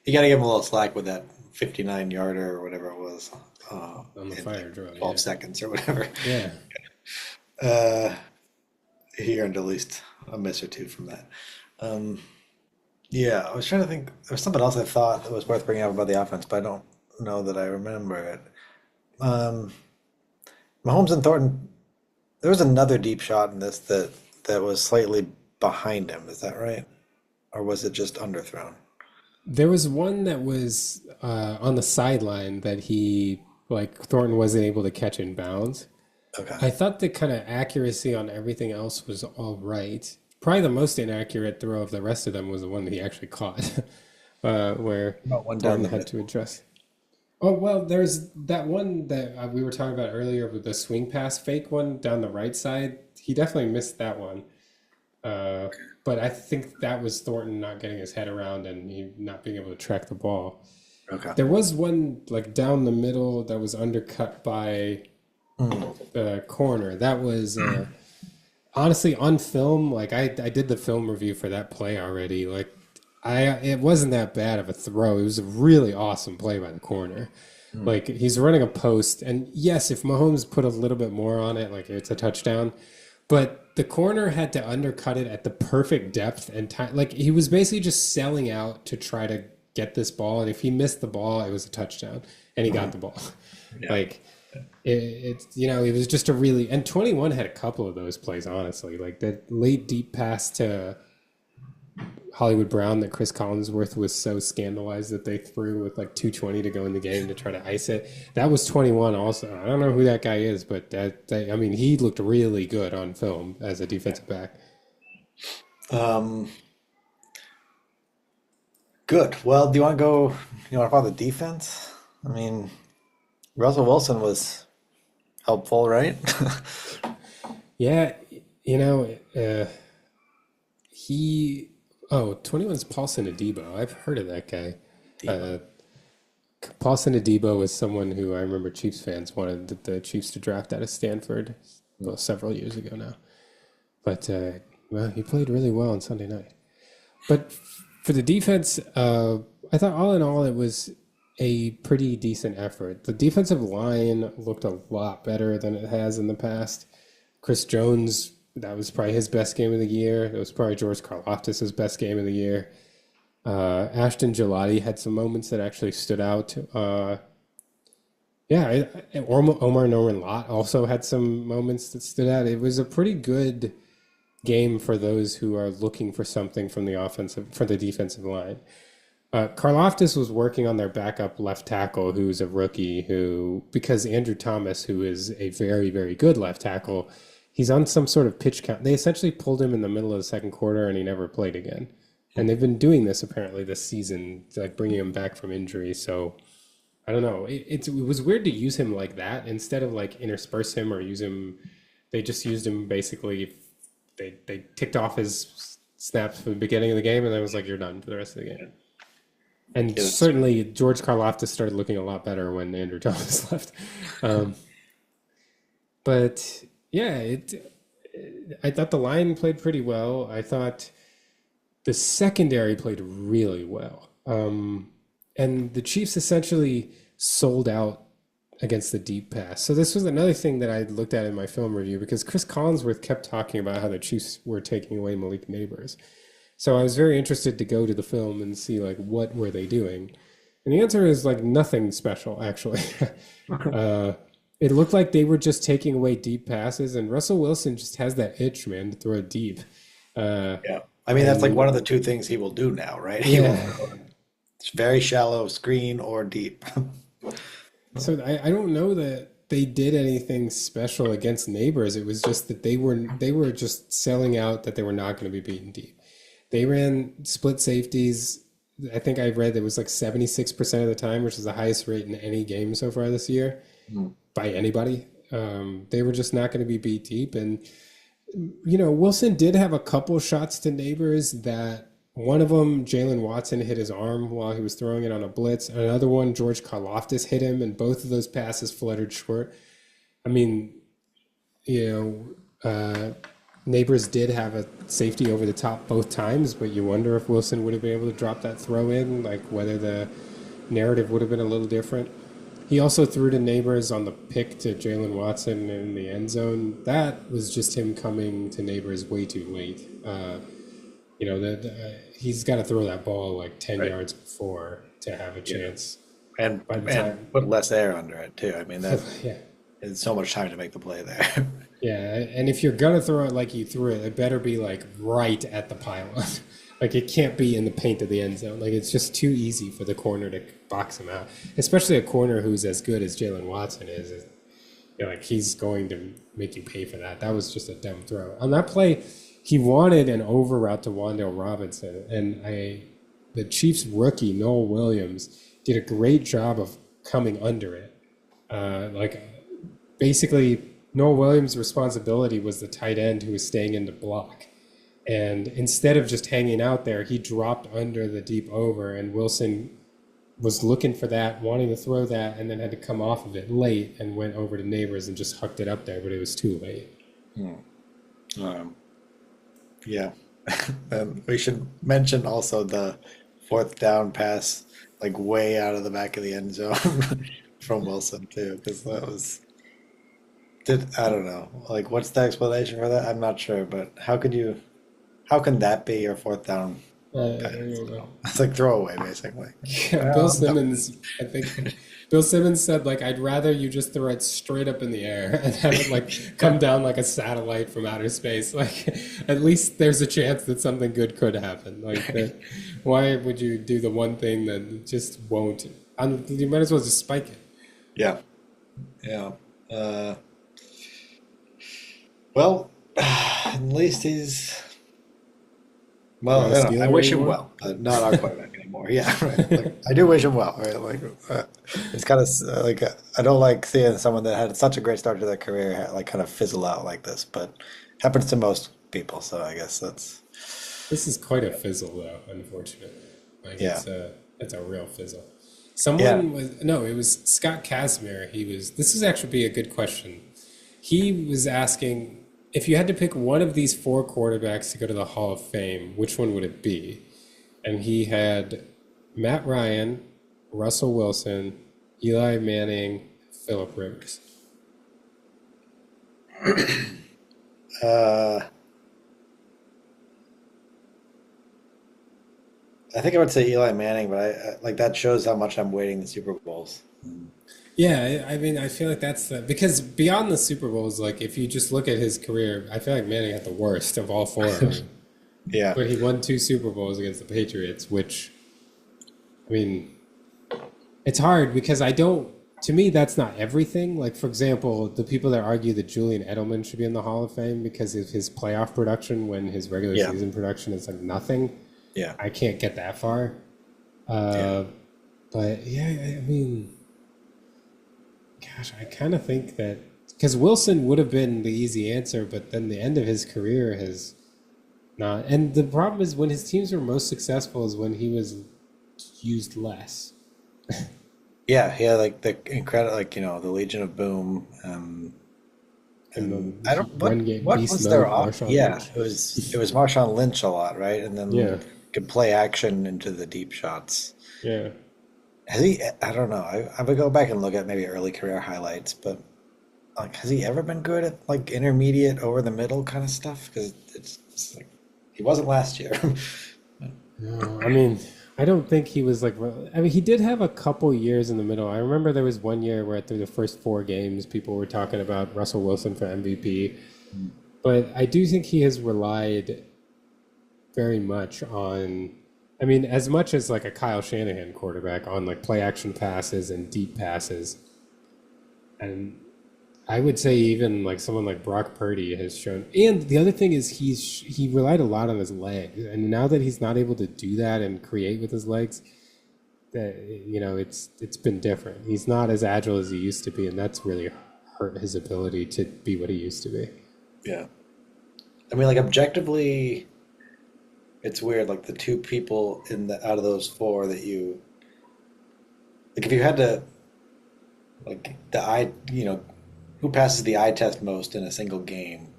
you got to give him a little slack with that 59-yarder or whatever it was On the in like fire drill, 12 yeah. seconds or whatever. Yeah. Uh, he earned at least a miss or two from that. Um, yeah, I was trying to think. There was something else I thought that was worth bringing up about the offense, but I don't know that I remember it. Um, Mahomes and Thornton. There was another deep shot in this that was slightly behind him. Is that right? Or was it just underthrown? There was one that was on the sideline that like Thornton wasn't able to catch in bounds. Okay. I thought the kind of accuracy on everything else was all right. Probably the most inaccurate throw of the rest of them was the one that he actually caught, where About one down Thornton the had middle. to adjust. Oh, well, there's that one that we were talking about earlier with the swing pass fake one down the right side. He definitely missed that one. Uh, but I think that was Thornton not getting his head around and he not being able to track the ball. Okay. There was one like down the middle that was undercut by the corner. That was honestly on film. Like I did the film review for that play already. Like it wasn't that bad of a throw. It was a really awesome play by the corner. Like he's running a post, and yes, if Mahomes put a little bit more on it, like it's a touchdown. But the corner had to undercut it at the perfect depth and time. Like he was basically just selling out to try to get this ball, and if he missed the ball, it was a touchdown, and he got the ball. Yeah. Like it was just a really, and 21 had a couple of those plays, honestly, like that late deep pass to Hollywood Brown that Chris Collinsworth was so scandalized that they threw with like 2:20 to go in the game to try to ice it. That was 21 also. I don't know who that guy is, but I mean, he looked really good on film as a defensive back. Um, Good. Well, do you want to go? You want to talk about the defense? I mean, Russell Wilson was helpful, right? Yeah, you know, he, oh, 21's Paulson Adebo. I've heard of that guy. Debo. Uh, Paulson Adebo was someone who I remember Chiefs fans wanted the Chiefs to draft out of Stanford, well, several years ago now. But well, he played really well on Sunday night. But for the defense, I thought all in all it was a pretty decent effort. The defensive line looked a lot better than it has in the past. Chris Jones, that was probably his best game of the year. It was probably George Karlaftis' best game of the year. Ashton Gelati had some moments that actually stood out. Yeah, Omar Norman Lott also had some moments that stood out. It was a pretty good game for those who are looking for something from the defensive line. Karlaftis was working on their backup left tackle, who's a rookie, because Andrew Thomas, who is a very, very good left tackle, he's on some sort of pitch count. They essentially pulled him in the middle of the second quarter and he never played again. And they've been doing this apparently this season, like bringing him back from injury. So I don't know. It was weird to use him like that instead of like intersperse him or use him. They just used him basically. They ticked off his snaps for the beginning of the game and then it was like, you're done for the rest of the game. And certainly George Karlaftis started looking a lot better when Andrew Thomas left. But yeah, I thought the line played pretty well. I thought the secondary played really well. And the Chiefs essentially sold out against the deep pass. So this was another thing that I looked at in my film review because Chris Collinsworth kept talking about how the Chiefs were taking away Malik Neighbors. So I was very interested to go to the film and see like what were they doing. And the answer is like nothing special actually. It looked like they were just taking away deep passes and Russell Wilson just has that itch, man, to throw it deep. Yeah. I mean, that's like one of the two things he will do now, right? Yeah. It's very shallow screen or deep. So I don't know that they did anything special against Neighbors. It was just that they were just selling out that they were not going to be beaten deep. They ran split safeties. I think I read it was like 76% of the time, which is the highest rate in any game so far this year by anybody. They were just not going to be beat deep. And, you know, Wilson did have a couple shots to Neighbors that one of them, Jalen Watson hit his arm while he was throwing it on a blitz. Another one, George Karlaftis hit him, and both of those passes fluttered short. I mean, you know, Neighbors did have a safety over the top both times, but you wonder if Wilson would have been able to drop that throw in, like whether the narrative would have been a little different. He also threw to Neighbors on the pick to Jalen Watson in the end zone. That was just him coming to Neighbors way too late. You know, he's got to throw that ball like 10 yards before to have a chance. And put less air under it too. I mean, that is so much time to make the play there. Yeah, and if you're gonna throw it like you threw it, it better be like right at the pylon. Like it can't be in the paint of the end zone. Like it's just too easy for the corner to box him out, especially a corner who's as good as Jalen Watson is. You know, like he's going to make you pay for that. That was just a dumb throw. On that play, he wanted an over route to Wan'Dale Robinson, and the Chiefs rookie Noel Williams did a great job of coming under it. Basically, Noel Williams' responsibility was the tight end who was staying in the block. And instead of just hanging out there, he dropped under the deep over, and Wilson was looking for that, wanting to throw that, and then had to come off of it late and went over to Neighbors and just hucked it up there, but it was too late. Yeah. We should mention also the fourth down pass, like way out of the back of the end zone from Wilson too, because that was. I don't know. Like, what's the explanation for that? I'm not sure, but how can that be your fourth down You know. It's like throwaway, basically. Yeah, Bill Well, I'm done. Simmons, I think Bill Simmons said, like, I'd rather you just throw it straight up in the air and have it, like, come down like a satellite from outer space. Like, at least there's a chance that something good could happen. Like, that, why would you do the one thing that just won't? You might as well just spike it. Yeah, yeah. Uh, well, at least he's Not well. a I Steeler wish him anymore. well, but not our quarterback anymore. Yeah, right. Like, I do wish him well. Right, like it's kind of like I don't like seeing someone that had such a great start to their career like kind of fizzle out like this, but happens to most people. So I guess that's This is quite a fizzle, though, unfortunately. Like, yeah, it's a real fizzle. yeah, Someone was, no, it was Scott Casimir. This is actually be a good question. He was asking if you had to pick one of these four quarterbacks to go to the Hall of Fame, which one would it be? And he had Matt Ryan, Russell Wilson, Eli Manning, Philip Rivers. uh, I think I would say Eli Manning, but like that shows how much I'm waiting the Super Bowls. Yeah, I mean, I feel like that's because beyond the Super Bowls, like if you just look at his career, I feel like Manning had the worst of all four of them. Yeah, But he won two Super Bowls against the Patriots, which, I mean, it's hard because I don't, to me, that's not everything. Like, for example, the people that argue that Julian Edelman should be in the Hall of Fame because of his playoff production when his regular yeah, season production is like nothing. yeah, I can't get that far. yeah. Uh, but yeah, I mean, gosh, I kind of think that because Wilson would have been the easy answer, but then the end of his career has not. And the problem is when his teams were most successful is when he was used less. Yeah, he had like the incredible, like the Legion of Boom, In and I don't the run game what beast was their mode, off? Marshawn Yeah, Lynch. it was Marshawn Lynch a lot, right? And then Yeah, could play action into the deep shots. yeah. Has he? I don't know. I would go back and look at maybe early career highlights, but like, has he ever been good at like intermediate over the middle kind of stuff? Because it's like he wasn't last year. No, I mean, I don't think he was like. I mean, he did have a couple years in the middle. I remember there was one year where through the first four games, people were talking about Russell Wilson for MVP. But I do think he has relied very much on, I mean, as much as like a Kyle Shanahan quarterback on like play action passes and deep passes. And I would say even like someone like Brock Purdy has shown. And the other thing is he relied a lot on his legs. And now that he's not able to do that and create with his legs, that it's been different. He's not as agile as he used to be, and that's really hurt his ability to be what he used to be. Yeah, I mean, like objectively, it's weird. Like the two people in the out of those four that you like, if you had to like the eye, who passes the eye test most in a single game?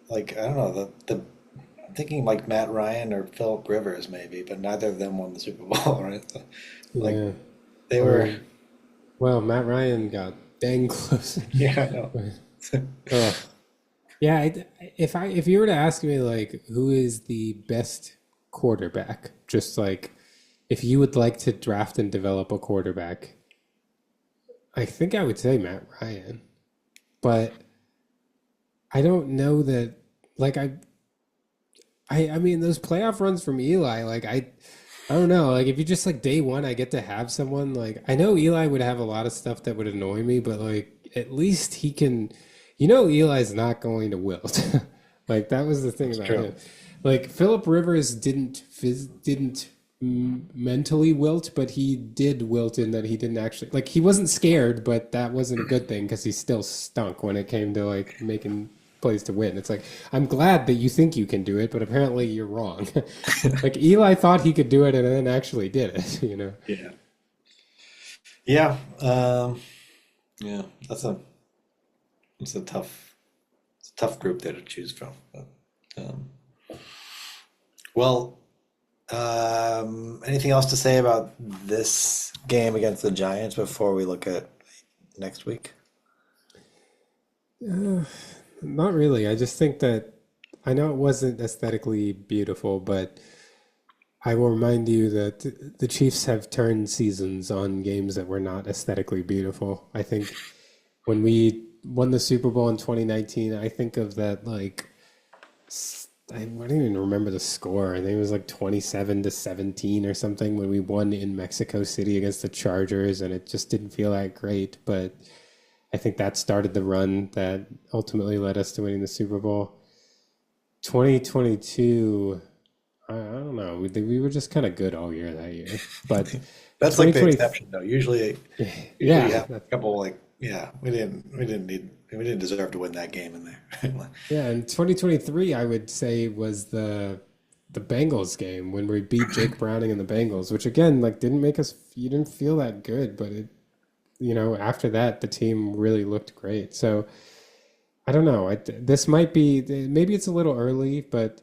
Like I don't know the I'm thinking like Matt Ryan or Philip Rivers maybe, but neither of them won the Super Bowl, right? Like Yeah. they were, Or well, Matt Ryan got dang close. yeah, I know. Ugh. Yeah, if you were to ask me like who is the best quarterback, just like if you would like to draft and develop a quarterback, I think I would say Matt Ryan. But I don't know that like I mean those playoff runs from Eli, like I don't know, like if you just like day one I get to have someone like I know Eli would have a lot of stuff that would annoy me, but like at least he can Eli's not going to wilt. Like that was the thing It's about true. him. Like Philip Rivers didn't mentally wilt, but he did wilt in that he didn't actually like he wasn't scared, but that wasn't a good thing because he still stunk when it came to like making plays to win. It's like I'm glad that you think you can do it, but apparently you're wrong. Like Eli thought he could do it and then actually did it. Yeah. Yeah. Yeah. It's a tough group there to choose from. But, um, well, anything else to say about this game against the Giants before we look at next week? Not really. I just think that I know it wasn't aesthetically beautiful, but I will remind you that the Chiefs have turned seasons on games that were not aesthetically beautiful. I think when we won the Super Bowl in 2019, I think of that like I don't even remember the score. I think it was like 27-17 or something when we won in Mexico City against the Chargers, and it just didn't feel that great. But I think that started the run that ultimately led us to winning the Super Bowl. 2022, I don't know. We were just kind of good all year that year. But That's like the 2020, exception, though. Usually you yeah, have a couple like, yeah, we didn't deserve to win that game in there. yeah. And 2023, I would say was the Bengals game when we beat Jake Browning and the Bengals, which again, like didn't make us, you didn't feel that good, but it, after that, the team really looked great. So I don't know. This might be, maybe it's a little early, but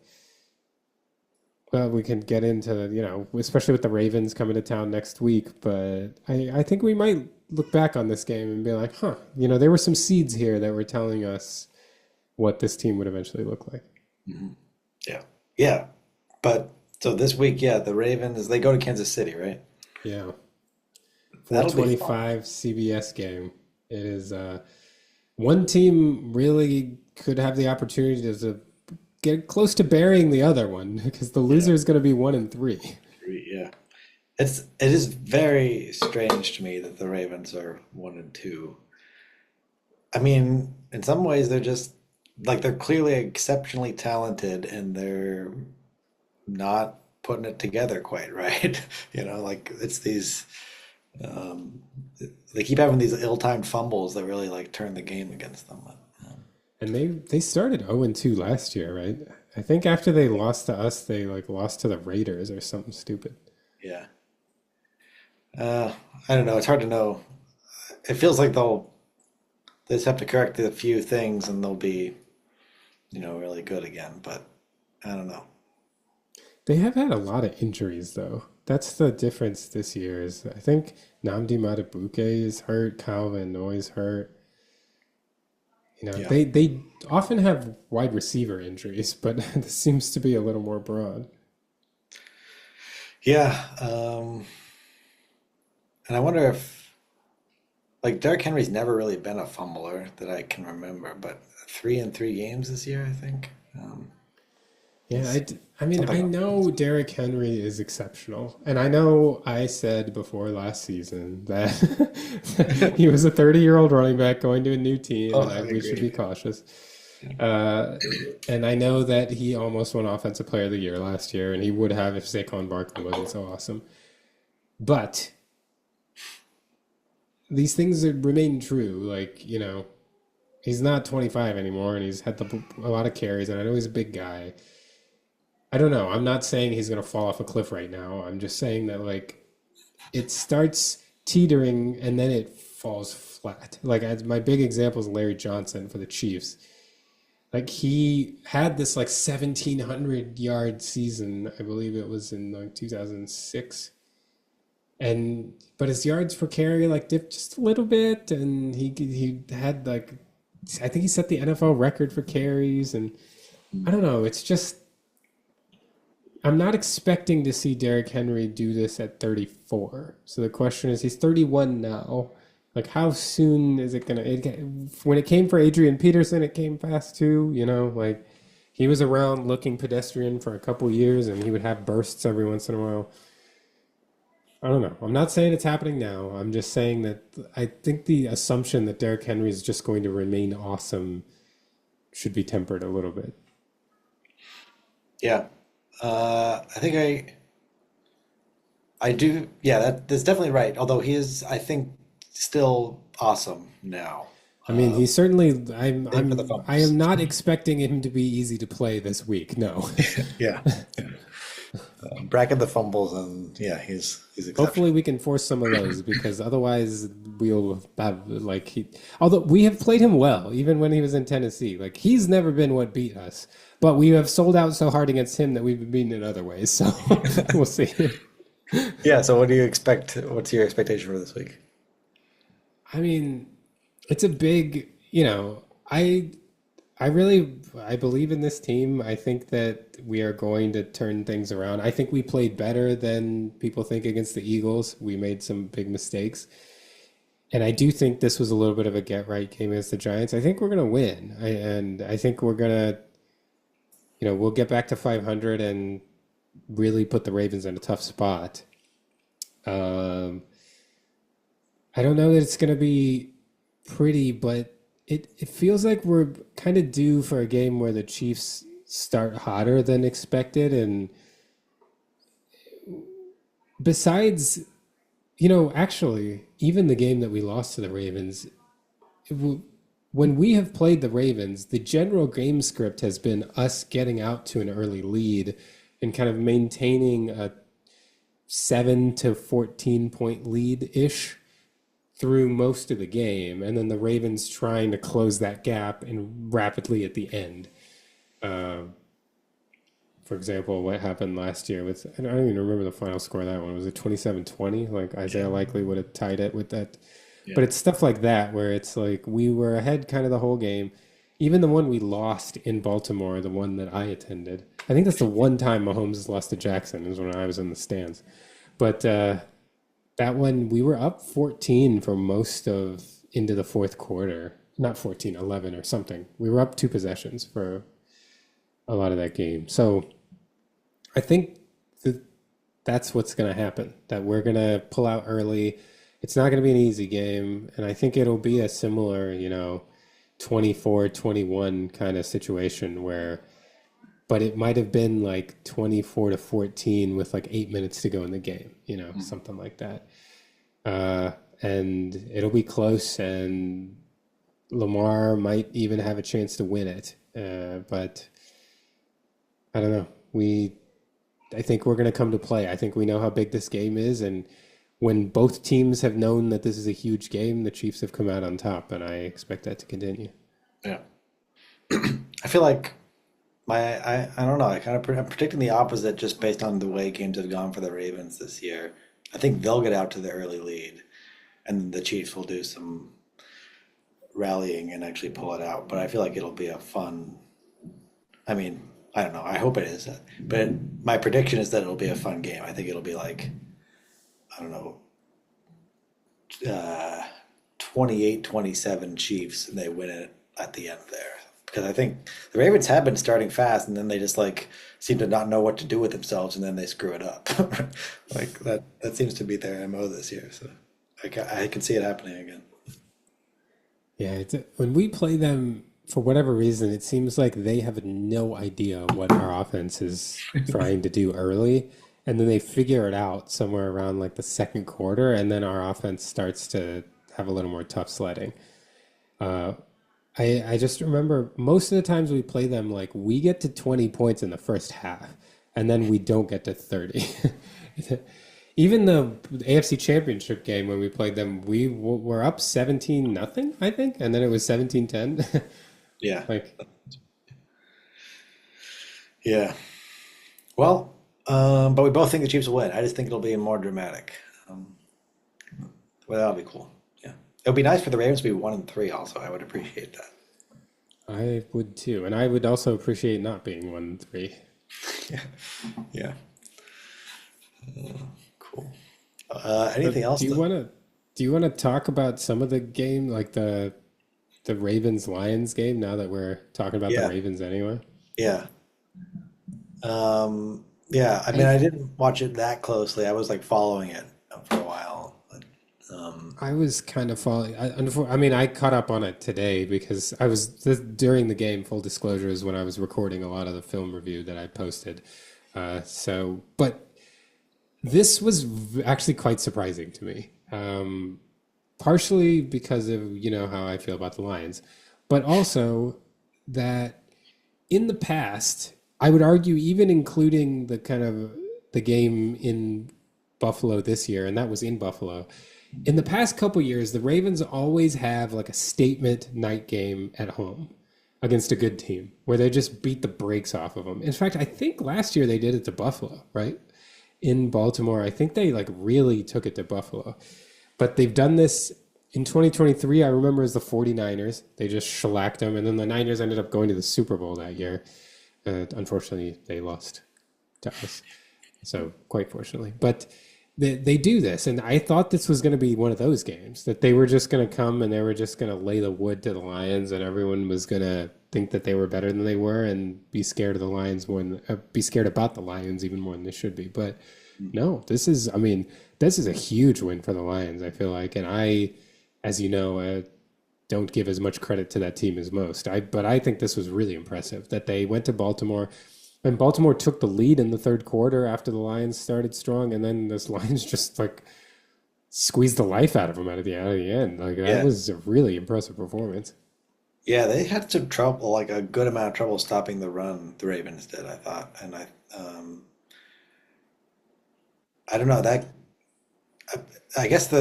well, we can get into, especially with the Ravens coming to town next week. But I think we might look back on this game and be like, huh, there were some seeds here that were telling us what this team would eventually look like. Mhm. Yeah. Yeah. But so this week, yeah, the Ravens, they go to Kansas City, right? Yeah. That'll be fun. 425 CBS game. It is one team really could have the opportunity to get close to burying the other one because the Yeah. loser is going to be 1-3. Yeah. It is very strange to me that the Ravens are 1-2. I mean, in some ways they're just like they're clearly exceptionally talented and they're not putting it together quite right. Like it's these um they keep having these ill-timed fumbles that really like turn the game against them. And they started 0-2 last year, right? I think after they lost to us, they like lost to the Raiders or something stupid. Yeah. Uh I don't know, it's hard to know. It feels like they just have to correct a few things and they'll be, really good again, but I don't know. They have had a lot of injuries though. That's the difference this year is I think Namdi Madubuke is hurt, Calvin Noy's hurt. Yeah. They often have wide receiver injuries, but this seems to be a little more broad. Yeah. And I wonder if like Derrick Henry's never really been a fumbler that I can remember, but 3 in 3 games this year, I think. Yeah, He's I mean, something I up. know Derrick Henry is exceptional. And I know I said before last season that he was a 30-year-old running back going to a new team, Oh, and I we should be agree. cautious. Uh, and I know that he almost won Offensive Player of the Year last year, and he would have if Saquon Barkley wasn't so awesome. But these things remain true. Like, he's not 25 anymore, and he's had a lot of carries, and I know he's a big guy. I don't know. I'm not saying he's going to fall off a cliff right now. I'm just saying that, like, it starts teetering and then it falls flat. Like, as my big example is Larry Johnson for the Chiefs. Like, he had this, like, 1,700 yard season. I believe it was in, like, 2006. But his yards per carry like dipped just a little bit, and he had like I think he set the NFL record for carries, and I don't know. It's just I'm not expecting to see Derrick Henry do this at 34. So the question is, he's 31 now. Like, how soon is it gonna? When it came for Adrian Peterson, it came fast too. Like he was around looking pedestrian for a couple years, and he would have bursts every once in a while. I don't know. I'm not saying it's happening now. I'm just saying that I think the assumption that Derrick Henry is just going to remain awesome should be tempered a little bit. Yeah. I think I do. Yeah, that's definitely right. Although he is, I think, still awesome now. I mean, he's certainly. Save for the I fumbles. am not expecting him to be easy to play this week. No. Yeah. Bracket the fumbles, and yeah, he's Hopefully, exceptional. we can force some of those because otherwise, we'll have like he. Although we have played him well, even when he was in Tennessee, like he's never been what beat us. But we have sold out so hard against him that we've been beaten in other ways. So we'll see. Yeah. So, what do you expect? What's your expectation for this week? I mean, it's a big. I I believe in this team. I think that we are going to turn things around. I think we played better than people think against the Eagles. We made some big mistakes. And I do think this was a little bit of a get right game against the Giants. I think we're going to win. And I think we're going to, we'll get back to 500 and really put the Ravens in a tough spot. Um, I don't know that it's going to be pretty, but it feels like we're kind of due for a game where the Chiefs start hotter than expected. And besides, actually, even the game that we lost to the Ravens, when we have played the Ravens, the general game script has been us getting out to an early lead and kind of maintaining a 7 to 14 point lead ish through most of the game, and then the Ravens trying to close that gap and rapidly at the end. For example, what happened last year with, I don't even remember the final score of that one. Was it 27-20? Like Isaiah likely would have tied it with that. Yeah. But it's stuff like that where it's like we were ahead kind of the whole game. Even the one we lost in Baltimore, the one that I attended. I think that's the one time Mahomes has lost to Jackson is when I was in the stands. But that one, we were up 14 for most of into the fourth quarter. Not 14, 11 or something. We were up 2 possessions for a lot of that game. So I think that's what's going to happen, that we're going to pull out early. It's not going to be an easy game. And I think it'll be a similar, 24-21 kind of situation but it might have been like 24-14 with like 8 minutes to go in the game, something like that. And it'll be close, and Lamar might even have a chance to win it. But I don't know. I think we're going to come to play. I think we know how big this game is, and when both teams have known that this is a huge game, the Chiefs have come out on top, and I expect that to continue. Yeah. I feel like I don't know. I'm predicting the opposite just based on the way games have gone for the Ravens this year. I think they'll get out to the early lead, and the Chiefs will do some rallying and actually pull it out. But I feel like it'll be a fun. I mean, I don't know. I hope it is. But my prediction is that it'll be a fun game. I think it'll be like, I don't know, 28-27 Chiefs, and they win it at the end there. Because I think the Ravens have been starting fast, and then they just like seem to not know what to do with themselves, and then they screw it up. Like that seems to be their MO this year. So I can see it happening again. Yeah, when we play them, for whatever reason, it seems like they have no idea what our offense is trying to do early, and then they figure it out somewhere around like the second quarter, and then our offense starts to have a little more tough sledding. I just remember most of the times we play them, like we get to 20 points in the first half, and then we don't get to 30. Even the AFC Championship game when we played them, we were up 17-0, I think, and then it was 17-10. Yeah. Like, Yeah. Well, but we both think the Chiefs will win. I just think it'll be more dramatic. Well, that'll be cool. Yeah. It would be nice for the Ravens to be 1-3 also. I would appreciate that. I would too, and I would also appreciate not being 1-3. Yeah. Yeah. Cool. Anything else? Do you want to talk about some of the game, like the Ravens Lions game? Now that we're talking about the Yeah. Ravens anyway. Yeah. Yeah. I mean, I didn't watch it that closely. I was like following it for a while. But, I was kind of following. I mean, I caught up on it today because I was during the game. Full disclosure is when I was recording a lot of the film review that I posted. But this was actually quite surprising to me. Partially because of how I feel about the Lions, but also that in the past, I would argue, even including the kind of the game in Buffalo this year, and that was in Buffalo. In the past couple years, the Ravens always have like a statement night game at home against a good team where they just beat the brakes off of them. In fact, I think last year they did it to Buffalo, right? In Baltimore, I think they like really took it to Buffalo. But they've done this In 2023, I remember as the 49ers. They just shellacked them, and then the Niners ended up going to the Super Bowl that year. Unfortunately, they lost to us. So quite fortunately, but they do this, and I thought this was going to be one of those games that they were just going to come and they were just going to lay the wood to the Lions, and everyone was going to think that they were better than they were and be scared of the Lions more than be scared about the Lions even more than they should be. But no, this is, I mean, this is a huge win for the Lions. I feel like, and I, as you know, don't give as much credit to that team as most. But I think this was really impressive that they went to Baltimore. And Baltimore took the lead in the third quarter after the Lions started strong, and then this Lions just like squeezed the life out of them at the end. Like that Yeah. was a really impressive performance. Yeah, they had some trouble, like a good amount of trouble stopping the run. The Ravens did, I thought, and I don't know that. I guess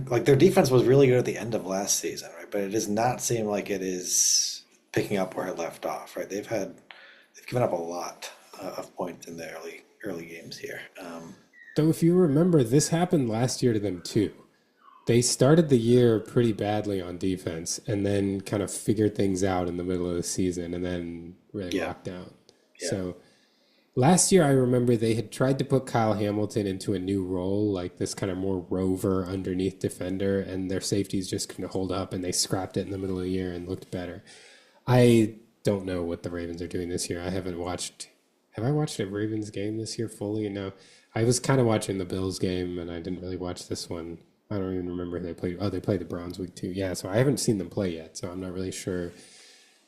like their defense was really good at the end of last season, right? But it does not seem like it is picking up where it left off, right? They've given up a lot of points in the early games here. Though, if you remember, this happened last year to them too. They started the year pretty badly on defense and then kind of figured things out in the middle of the season and then really Yeah, locked down. yeah, So last year, I remember they had tried to put Kyle Hamilton into a new role, like this kind of more rover underneath defender, and their safeties just couldn't hold up, and they scrapped it in the middle of the year and looked better. I don't know what the Ravens are doing this year. I haven't watched. Have I watched a Ravens game this year fully? No. I was kind of watching the Bills game, and I didn't really watch this one. I don't even remember who they played. Oh, they played the Browns week 2. Yeah, so I haven't seen them play yet, so I'm not really sure.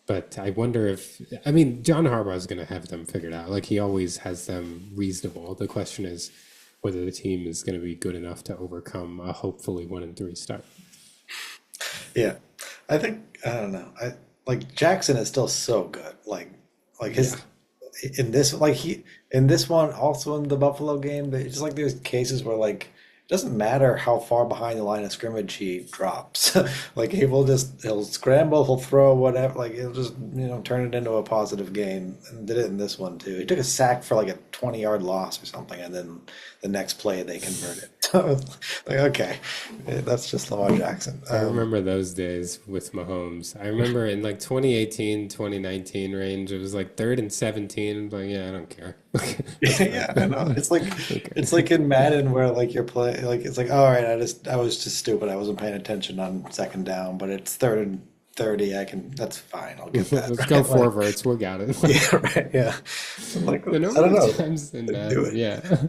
But I wonder if, I mean, John Harbaugh is going to have them figured out. Like he always has them reasonable. The question is whether the team is going to be good enough to overcome a hopefully 1-3 start. yeah. I think I don't know. I like Jackson is still so good. Like Yeah. his in this like he in this one also in the Buffalo game. They just like there's cases where like it doesn't matter how far behind the line of scrimmage he drops. Like he'll scramble, he'll throw whatever. Like he'll just turn it into a positive game. And did it in this one too. He took a sack for like a 20-yard loss or something, and then the next play they converted. So like okay, that's just Lamar Jackson. I remember those days with Mahomes. I remember in like 2018, 2019 range, it was like 3rd and 17. I'm like, yeah, I don't care. That's fine. Yeah, I know. Okay. It's like in Madden where like you're playing like it's like all right, I was just stupid. I wasn't paying attention on second down, but it's 3rd and 30. That's fine. I'll get that. Let's go Right? Like forwards. We got it. yeah, right. Yeah. I'm like The I number don't of know. times in Do Madden, it. yeah.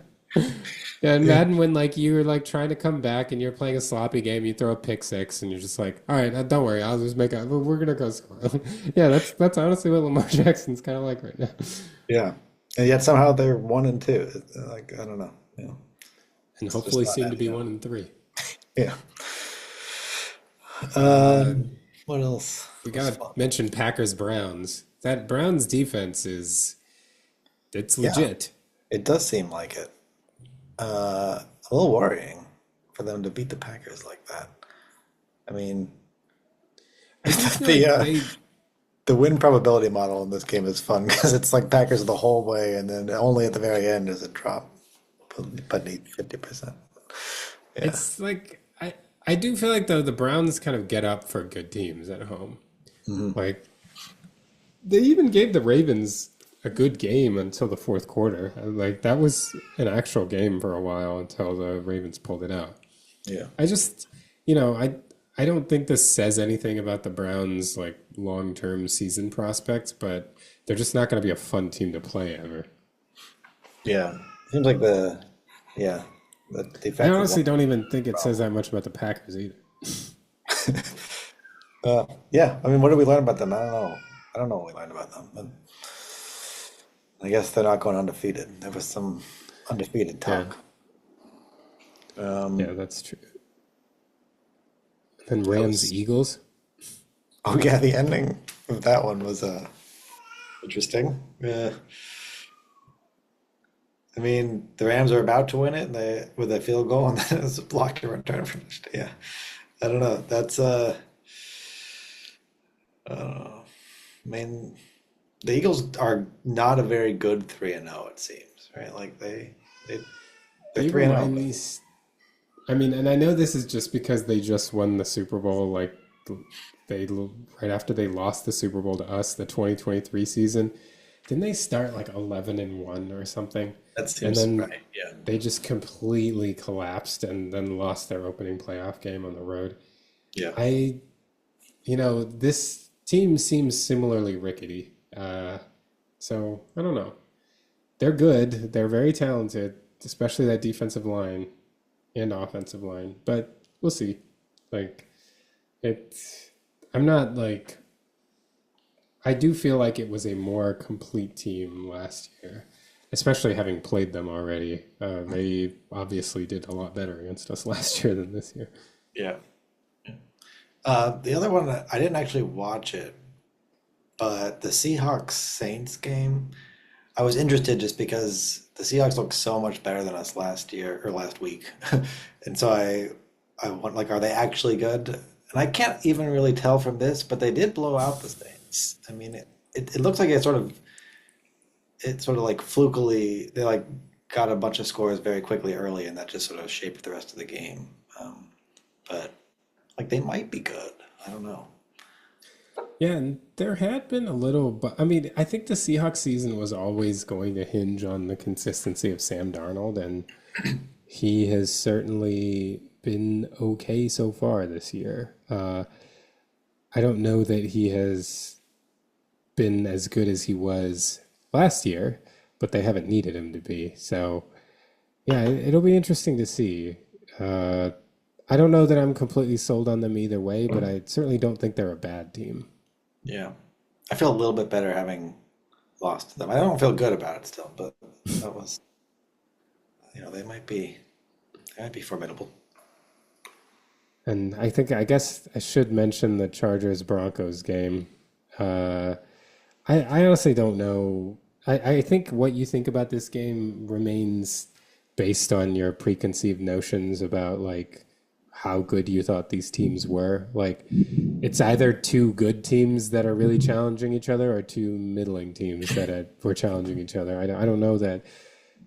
Yeah, and Yeah. Madden, when like you were like trying to come back and you're playing a sloppy game, you throw a pick six, and you're just like, all right, don't worry, I'll just make a. We're gonna go score. Yeah, that's honestly what Lamar Jackson's kind of like right now. Yeah. And yet somehow they're 1-2. Like I don't know. And It's just hopefully not soon to adding be up. 1-3. Yeah. Uh, What else we was gotta fun? mention Packers Browns. That Browns defense is it's Yeah, legit. it does seem like it. A little worrying for them to beat the Packers like that. I mean, I do feel the like they the win probability model in this game is fun because it's like Packers the whole way, and then only at the very end is it drop, but need 50%. Yeah, it's like I do feel like though the Browns kind of get up for good teams at home. Like they even gave the Ravens a good game until the fourth quarter. Like that was an actual game for a while until the Ravens pulled it out. yeah, I just, you know, I don't think this says anything about the Browns like long-term season prospects, but they're just not going to be a fun team to play ever. yeah. Seems like yeah the I defensive line honestly don't even think it says problem. that much about the Packers either. Yeah, I mean, what did we learn about them? I don't know. I don't know what we learned about them, but I guess they're not going undefeated. There was some undefeated Yeah, talk. yeah, that's true. And That Rams was Eagles. oh yeah, the ending of that one was interesting. Yeah, I mean, the Rams are about to win it, and they with a field goal, and then it's blocked and return from. Yeah, I don't know. That's I mean, the Eagles are not a very good 3-0. It seems right. Like they they're They 3-0, remind but me. I mean, and I know this is just because they just won the Super Bowl, like they right after they lost the Super Bowl to us, the 2023 season. Didn't they start like 11-1 or something? That And seems then right. Yeah. they just completely collapsed and then lost their opening playoff game on the road. Yeah. I, this team seems similarly rickety. So I don't know. They're good. They're very talented, especially that defensive line and offensive line. But we'll see. Like it, I'm not like I do feel like it was a more complete team last year, especially having played them already. They obviously did a lot better against us last year than this year. Yeah. The other one, I didn't actually watch it, but the Seahawks Saints game, I was interested just because the Seahawks looked so much better than us last year or last week. And so I want like, are they actually good? And I can't even really tell from this, but they did blow out the Saints. I mean, it looks like it sort of like flukily, they like got a bunch of scores very quickly early, and that just sort of shaped the rest of the game. But like they might be good. I don't know. Yeah, and there had been a little, but I mean, I think the Seahawks season was always going to hinge on the consistency of Sam Darnold, and he has certainly been okay so far this year. I don't know that he has been as good as he was last year, but they haven't needed him to be. So, yeah, it'll be interesting to see. Uh, I don't know that I'm completely sold on them either way, but I certainly don't think they're a bad team. Yeah. I feel a little bit better having lost to them. I don't feel good about it still, but that was, they might be formidable. And I guess I should mention the Chargers Broncos game. Uh, I honestly don't know. I think what you think about this game remains based on your preconceived notions about like how good you thought these teams were. Like it's either two good teams that are really challenging each other or two middling teams that were challenging each other. I don't know that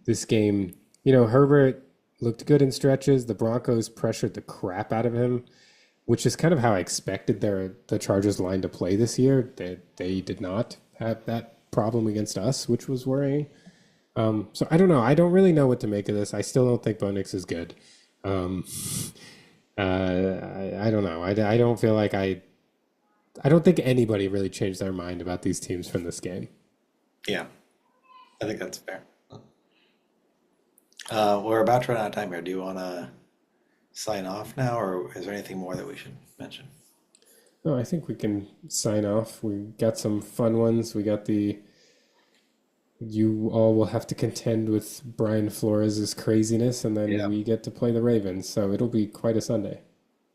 this game, Herbert looked good in stretches. The Broncos pressured the crap out of him, which is kind of how I expected the Chargers line to play this year. They did not have that problem against us, which was worrying. So I don't know. I don't really know what to make of this. I still don't think Bo Nix is good. Um, I don't know. I don't feel like I don't think anybody really changed their mind about these teams from this game. Yeah, I think that's fair. We're about to run out of time here. Do you want to sign off now, or is there anything more that we should mention? No, I think we can sign off. We got some fun ones. We got you all will have to contend with Brian Flores' craziness, and then Yeah. we get to play the Ravens. So it'll be quite a Sunday.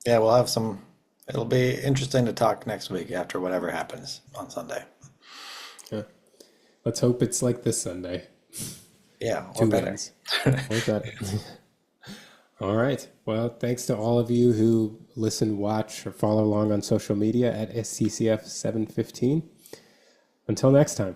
Yeah, we'll have some. It'll be interesting to talk next week after whatever happens on Sunday. Yeah. Let's hope it's like this Sunday. Yeah, or Two better. wins. Or better. All right. Well, thanks to all of you who listen, watch, or follow along on social media at SCCF715. Until next time.